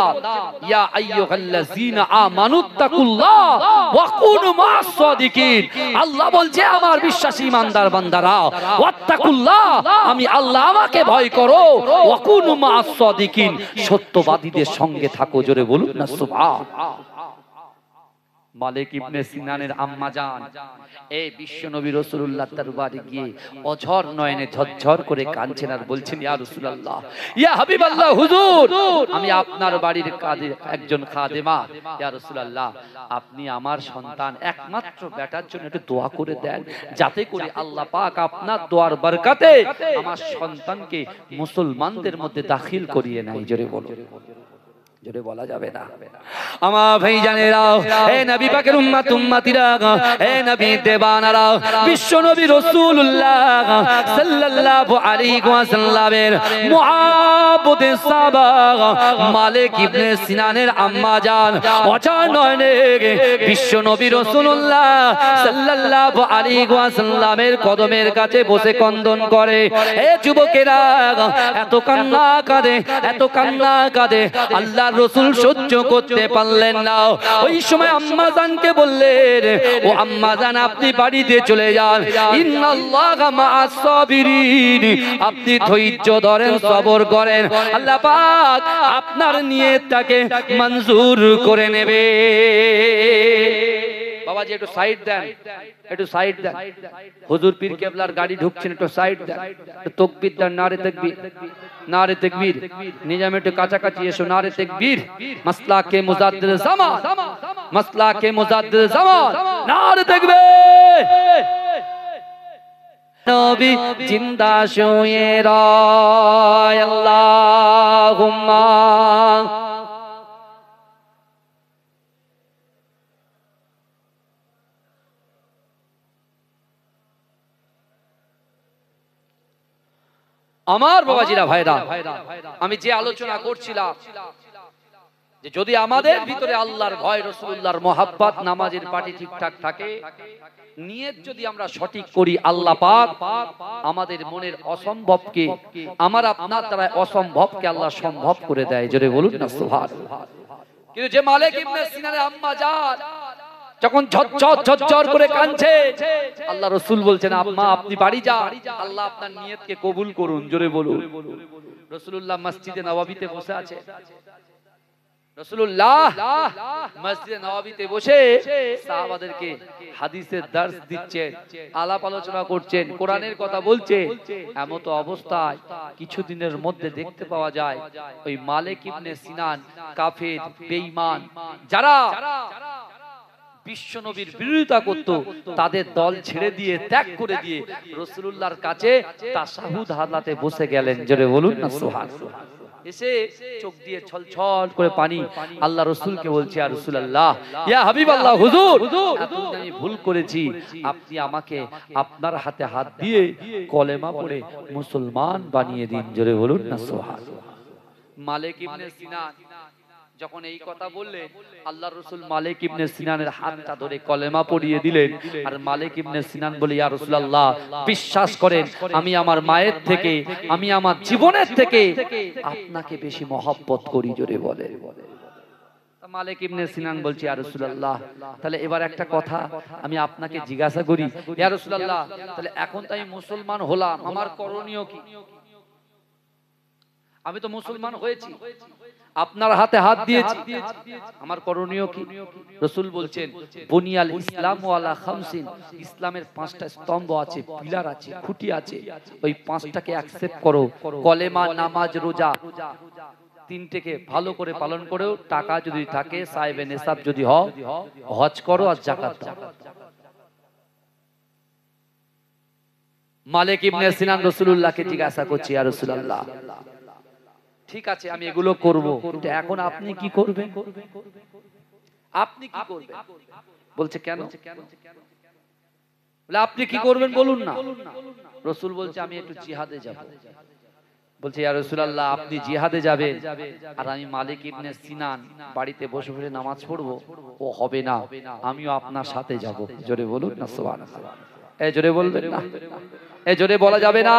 ইয়া আইয়ুহাল্লাযীনা আমানুত্তাকুল্লাহ ওয়া কুনু মা'আস সাদিকিন। আল্লাহ বলছে আমার বিশ্বাসী ইমানদার বান্দারা, ওয়াত্তাকুল্লাহ, আমি আল্লাহ, আমাকে ভয় করো, ওয়া কুনু মা'আস সাদিকিন, সত্যবাদীদের সঙ্গে থাকো। জোরে বলুন না সুবহান। মালিক ইবনে সিনানের আম্মা জান এই বিশ্ব নবী রাসূলুল্লাহ দরবারে গিয়ে অঝর নয়নে ঝরঝর করে কাঁদছেন আর বলছেন, ইয়া রাসূলুল্লাহ, ইয়া হাবিবাল্লাহ হুজুর, আমি আপনার বাড়ির কাজে একজন খাদেমা। ইয়া রাসূলুল্লাহ, আপনি আমার সন্তান একমাত্র বেটার জন্য একটু দোয়া করে দেন, যাতে করে আল্লাহ পাক আপনার দোয়ার বরকতে আমার সন্তানকে মুসলমানদের মধ্যে দাখিল করিয়ে নেয়। জোরে বলো, জোরে বলা যাবে না। আমার ভাইজানেরা, হে নবী পাকের উম্মত উম্মতিরা, হে নবী দেবানারা, বিশ্ব নবী রাসূলুল্লাহ সাল্লাল্লাহু আলাইহি ওয়াসাল্লামের মুআব্বতে সাহাবা মালিক ইবনে সিনানের আম্মা জান অচানয়নে বিশ্ব নবী রাসূলুল্লাহ সাল্লাল্লাহু আলাইহি ওয়াসাল্লামের কদমের কাছে বসে ক্রন্দন করে। হে যুবকেরা, এত কান্না কাঁদে, এত কান্না কাঁদে, আল্লাহ রাসূল সহ্য করতে পারলেন না। ওই সময় আম্মা জানকে বললেন, ও আম্মা জান, আপনি বাড়িতে চলে যান, ইন্নাল্লাহা মা'আস সাবিরিন, আপনি ধৈর্য ধরেন, সবর করেন, আল্লাহ পাক আপনার নিয়তটাকে মঞ্জুর করে নেবে। বাবাজি একটু সাইড দেন, একটু সাইড দেন, হুজুর পীর কেবলার গাড়ি ঢুকছেন, একটু সাইড দেন, তাকবীর দেন, নারে তাকবীর, নারে তাকবীর। নিজাম একটু কাছাকাছি এসো, নারে তাকবীর। মাসলাকে মুজাদ্দিদ জামান, মাসলাকে মুজাদ্দিদ জামান, নারে তাকবীর। নবী জিন্দা শুয়ে রয়, আল্লাহুম্মা। আমার বাবাজিরা, ভাইরা, আমি যে আলোচনা করছিলাম যে যদি আমাদের ভিতরে আল্লাহর ভয়, রাসূলুল্লাহর মহব্বত, নামাজের পাটি ঠিকঠাক থাকে, নিয়ত যদি আমরা সঠিক করি, আল্লাহ পাক আমাদের মনের অসম্ভবকে, আমার আপনার দ্বারা অসম্ভবকে আল্লাহ সম্ভব করে দেয়। জোরে বলুন না সুবহানাল্লাহ। কিন্তু যে মালিক ইবনে সিনানের আম্মা জান যখন ঝরঝর করে কাঁদছে, আল্লাহ রাসূল বলছেন, আম্মা আপনি বাড়ি যান, আল্লাহ আপনার নিয়তকে কবুল করুন। জোরে বলুন। রাসূলুল্লাহ মসজিদে নববীতে বসে আছে, রাসূলুল্লাহ মসজিদে নববীতে বসে সাহাবাদেরকে হাদিসের দর্শ দিচ্ছেন, আলাপ আলোচনা করছেন, কোরআনের কথা বলছে। এমত অবস্থায় কিছুদিনের মধ্যে দেখতে পাওয়া যায় ওই মালিক ইবনে সিনান, কাফের, বেঈমান, যারা বিশ্ব নবীর বিরোধিতা করত, তাদের দল ছেড়ে দিয়ে, ত্যাগ করে দিয়ে রাসূলুল্লাহর কাছে তাশাহুদ হালাতে বসে গেলেন। জোরে বলুন না সুবহানাল্লাহ। এসে চোখ দিয়ে ছলছল করে পানি আল্লাহ রাসূলকে বলছে, ইয়া রাসূলুল্লাহ, ইয়া হাবিবাল্লাহ, হুজুর আমি ভুল করেছি, আপনি আমাকে আপনার হাতে হাত দিয়ে কলেমা পড়ে মুসলমান বানিয়ে দিন। জোরে বলুন না সুবহানাল্লাহ। মালিক ইবনে সিনান যখন এই কথা বললেন, আল্লাহর রাসূল মালিক ইবনে সিনানের হাতটা ধরে কলেমা পড়িয়ে দিলেন। আর মালিক ইবনে সিনান বলে, ইয়া রাসূলুল্লাহ, বিশ্বাস করেন আমি আমার মায়ের থেকে, আমি আমার জীবনের থেকে আপনাকে বেশি মহব্বত করি। জোরে বলে। মালিক ইবনে সিনান বলছে, ইয়া রাসূলুল্লাহ, তাহলে এবার একটা কথা আমি আপনাকে জিজ্ঞাসা করি, ইয়া রাসূলুল্লাহ, তাহলে এখন তো আমি মুসলমান হলাম, আমার করণীয় কি? আমি তো মুসলমান হয়েছি, আপনার হাতে হাত দিয়েছি, আমার করণীয় কি? রাসূল বলছেন, বুনিয়াল ইসলামু আলা খামসিন, ইসলামের 5টা স্তম্ভ আছে, পিলার আছে, খুঁটি আছে, ওই 5টাকে অ্যাকসেপ্ট করো। কলেমা, নামাজ, রোজা, 3টেকে ভালো করে পালন করো। টাকা যদি থাকে, সাহেবে নেসাব যদি হও, হজ করো আর যাকাত দাও। মালিক ইবনে সিনান রাসূলুল্লাহকে জিজ্ঞাসা করছে, ইয়া রাসূলুল্লাহ, ঠিক আছে আমি এগুলো করব, কিন্তু এখন আপনি কি করবেন? আপনি কি করবেন? বলছে, কেন? বলে, আপনি কি করবেন বলুন না। রাসূল বলছে, আমি একটু জিহাদে যাব। বলছে, ইয়া রাসূলুল্লাহ, আপনি জিহাদে যাবেন আর আমি মালিক ইবনে সিনান বাড়িতে বসে বসে নামাজ পড়বো, ও হবে না, আমিও আপনার সাথে যাব। জোরে বলুন না সুবহানাল্লাহ। এই জোরে বলবেন না, এই জোরে বলা যাবে না।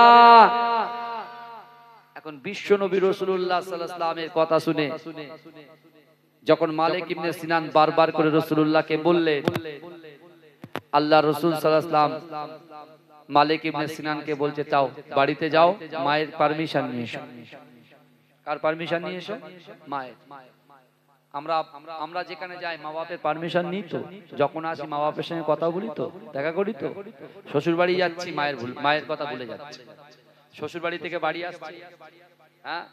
এখন বিশ্ব নবী রাসূলুল্লাহ সাল্লাল্লাহু আলাইহি ওয়াসাল্লামের কথা শুনে যখন মালিক ইবনে সিনান বারবার করে রাসূলুল্লাহকে বললেন, আল্লাহ রাসূল সাল্লাল্লাহু আলাইহি ওয়াসাল্লাম মালিক ইবনে সিনানকে বলছে, যাও বাড়িতে যাও, মায়ের পারমিশন নিয়ে এসো। কার পারমিশন নিয়ে এসো? মায়ের। আমরা যেখানে যাই মা বাপের পারমিশন নিই তো, যখন আসি মা বাপের সঙ্গে কথা বলি তো, দেখা করি তো। শ্বশুর বাড়ি যাচ্ছি, মায়ের কথা ভুলে যাচ্ছে। শ্বশুর বাড়ি থেকে বাড়ি আসছে, হ্যাঁ,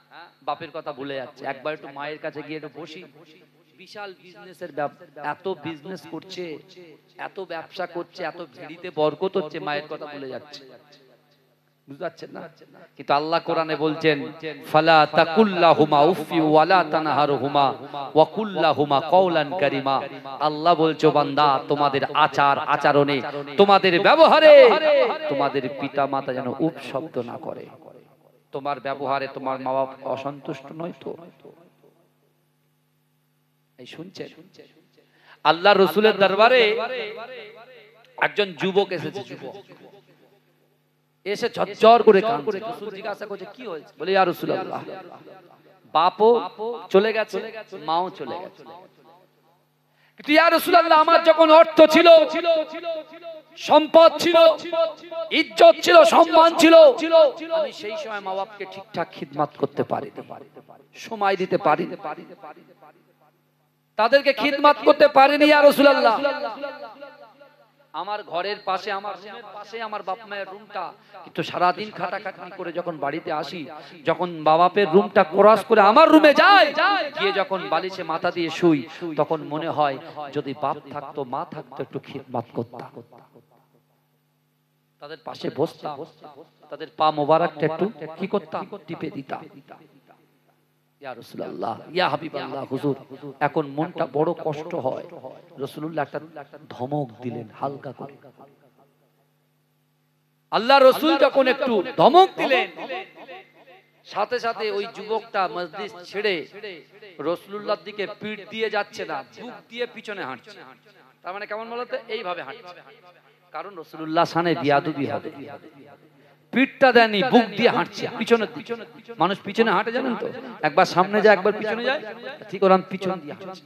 বাপের কথা ভুলে যাচ্ছে। একবার একটু মায়ের কাছে গিয়ে একটু বসি। বিশাল বিজনেসের, এত বিজনেস করছে, এত ব্যবসা করছে, এত ভিড়িতে বরকত হচ্ছে, মায়ের কথা ভুলে যাচ্ছে। বুঝতে পারছেন না? কিন্তু আল্লাহ কোরআনে বলছেন ফালা তাকুল্লাহুমা উফি ওয়ালা তানহারহুমা ওয়া কুল্লাহুমা কওলান কারীমা। আল্লাহ বলছো বান্দা তোমাদের আচার আচরণে, তোমাদের ব্যবহারে তোমাদের পিতামাতা যেন উপ শব্দ না করে। তোমার ব্যবহারে তোমার মা-বাপ অসন্তুষ্ট নয় তো? এই শুনছেন? আল্লাহ রাসূলের দরবারে একজন যুবক এসেছে, যুবক এসে ঝরঝর করে কাঁদছে। রাসূল জিজ্ঞাসা করছে কি হয়েছে? বলে ইয়া রাসূলুল্লাহ, বাপও চলে গেছে, মাও চলে গেছে, কিন্তু ইয়া রাসূলুল্লাহ আমার যখন অর্থ ছিল, সম্পদ ছিল, ইজ্জত ছিল, সম্মান ছিল, আমি সেই সময় মা বাপকে ঠিকঠাক খিদমত করতে পারিনি, সময় দিতে পারিনি, তাদেরকে খিদমত করতে পারিনি ইয়া রাসূলুল্লাহ। আমার ঘরের পাশে, আমার রুমের পাশে আমার বাপ মায়ের রুমটা, কিন্তু সারা দিন খাটাখাটনি করে যখন বাড়িতে আসি, যখন বাবাপের রুমটা ক্রস করে আমার রুমে যাই, গিয়ে যখন বালিশে মাথা দিয়ে শুই, তখন মনে হয় যদি বাপ থাকতো, মা থাকতো, একটু খিদমত করতাম, তাদের পাশে বসতাম, তাদের পা মোবারকটা একটু কি করতাম, টিপে দিতাম। ইয়া রাসূলুল্লাহ, ইয়া হাবিবাল্লাহ, হুজুর এখন মনটা বড় কষ্ট হয়। রাসূলুল্লাহ একটা ধমক দিলেন হালকা করে। আল্লাহ রাসূল যখন একটু ধমক দিলেন, সাথে সাথে ওই যুবকটা মসজিদ ছেড়ে রাসূলুল্লাহর দিকে পিঠ দিয়ে যাচ্ছে না, বুক দিয়ে পিছনে হাঁটছে। তার মানে কেমন বলতে, এইভাবে হাঁটছে, কারণ রাসূলুল্লাহ সামনে বিয়াদবি হবে। পিঠটা দেয়নি, বুক দিয়ে হাঁটছে পিছনের দিকে। মানুষ পিছনে হাঁটে জানেন তো, একবার সামনে যায় একবার পিছনে যায়, ঠিক ওরকম পিছন দিয়ে হাঁটছে।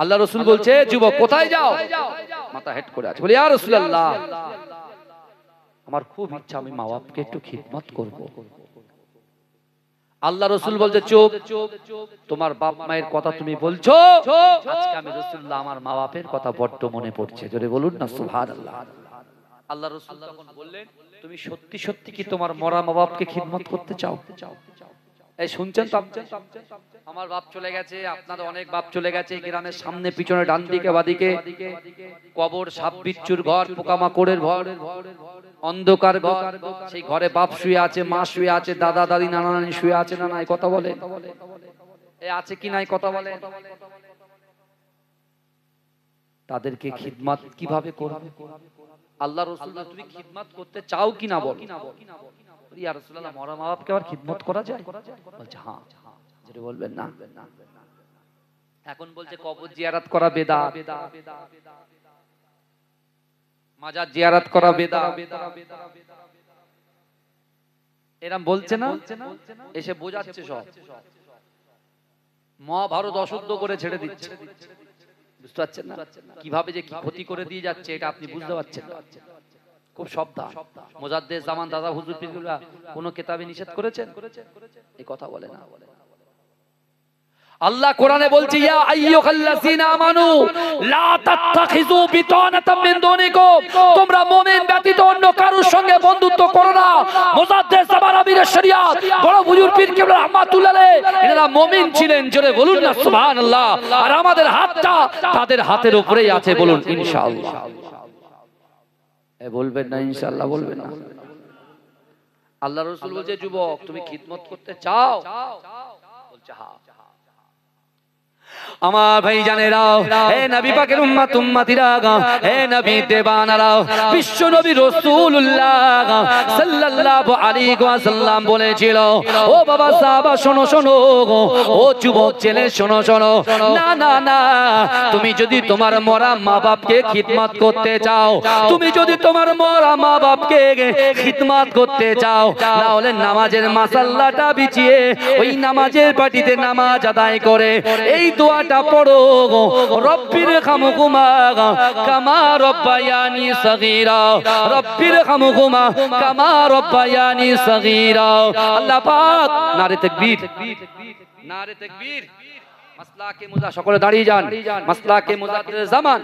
আল্লাহ রাসূল বলছে যুবক কোথায় যাও? মাথা হেড করে আছে। বলে ইয়া রাসূলুল্লাহ আমার খুব ইচ্ছা আমি মা বাপকে একটু খিদমত করব। আল্লাহ রাসূল বলছে চুপ, তোমার বাপ মায়ের কথা তুমি বলছো, আজকে আমি রাসূলুল্লাহ আমার মা বাপের কথা বড্ড মনে পড়ছে। জোরে বলুন না সুবহানাল্লাহ। আল্লাহ রাসূল তখন বললেন তুমি সত্যি সত্যি কি তোমার মরা মা বাপকে খিদমত করতে চাও? এই শুনছেন তো? আমার বাপ চলে গেছে, আপনাদের অনেক বাপ চলে গেছে, গ্রামের সামনে পিছনে ডান দিকে বাদিকে কবর, সাপ বিচ্ছুর ঘর, পোকামাকড়ের ঘর, অন্ধকার ঘর, সেই ঘরে বাপ শুয়ে আছে, মা শুয়ে আছে, দাদা দাদি নানা নানি শুয়ে আছে না নাই কথা বলে? এ আছে কি নাই কথা বলে? তাদেরকে খিদমত কিভাবে করবে? আল্লাহ রাসূল তুমি খিদমত করতে চাও কি না বল? ইয়া রাসূলুল্লাহ মরা মা বাপকে আবার খিদমত করা যায়? বলছে হ্যাঁ। যেটা বলবেন না। এখন বলছে কবর জিয়ারত করা বেদাত, মাজার জিয়ারত করা বেদাত, এরকম বলছে না? এসে বোঝাচ্ছে সব। মহাভারত অশুদ্ধ করে ছেড়ে দিচ্ছে, বুঝতে পারছেন না? কিভাবে যে কি ক্ষতি করে দিয়ে যাচ্ছে এটা আপনি বুঝতে পারছেন না। খুব সাবধান। মুজাদ্দেদ জামান দাদা হুজুর পীরুল্লাহ কোন কিতাবে নিষেধ করেছেন? এই কথা বলে না। আল্লাহ কোরআনে বলছে ইয়া আইয়ুহাল্লাযিনা আমানু লা তাত্তাখিযু বিতানাতাম মিন দুনিকুম, তোমরা মুমিন ব্যতীত অন্য কারোর সঙ্গে বন্ধুত্ব করো না। মুজাদ্দেদ জামান আমির শরিয়াত বড় হুজুর পীর কেবলা রাহমাতুল্লাহ আলাইহি এনারা মুমিন ছিলেন। জোরে বলুন না সুবহানাল্লাহ। আর আমাদের হাতটা তাদের হাতের উপরেই আছে, বলুন ইনশাআল্লাহ। এ বলবেন না ইনশাআল্লাহ? বলবেন না? আল্লাহ রাসূল বলছে যুবক তুমি খিদমত করতে চাও? বলছে হ্যাঁ। আমার ভাই জানেরাও, হে নবী পাকের উম্মত উম্মতিরা, হে নবী দেবানারা, বিশ্ব নবী রাসূলুল্লাহ সাল্লাল্লাহু আলাইহি ওয়াসাল্লাম বলেছিল ও বাবা সাহাবা শোনো শোনো, ও যুবক ছেলে শোনো শোনো, না না না, তুমি যদি তোমার মরা মা বাপকে খিদমত করতে চাও, তুমি যদি তোমার মরা মা বাপকে খিদমত করতে চাও, না হলে নামাজের মাসাল্লাটা বিছিয়ে ওই নামাজের পাটিতে নামাজ আদায় করে এই দোয়াটা পড়ো, রব্বির খামুকুমা কামা রব্বায়ানি সগীরা, রব্বির খামুকুমা কামা রব্বায়ানি সগীরা। আল্লাহ পাক, নারে তাকবীর, নারে তাকবীর। মাসলাকে মুজা, সকলে দাঁড়িয়ে যান। মাসলাকে মুজাদ্দিদ জামান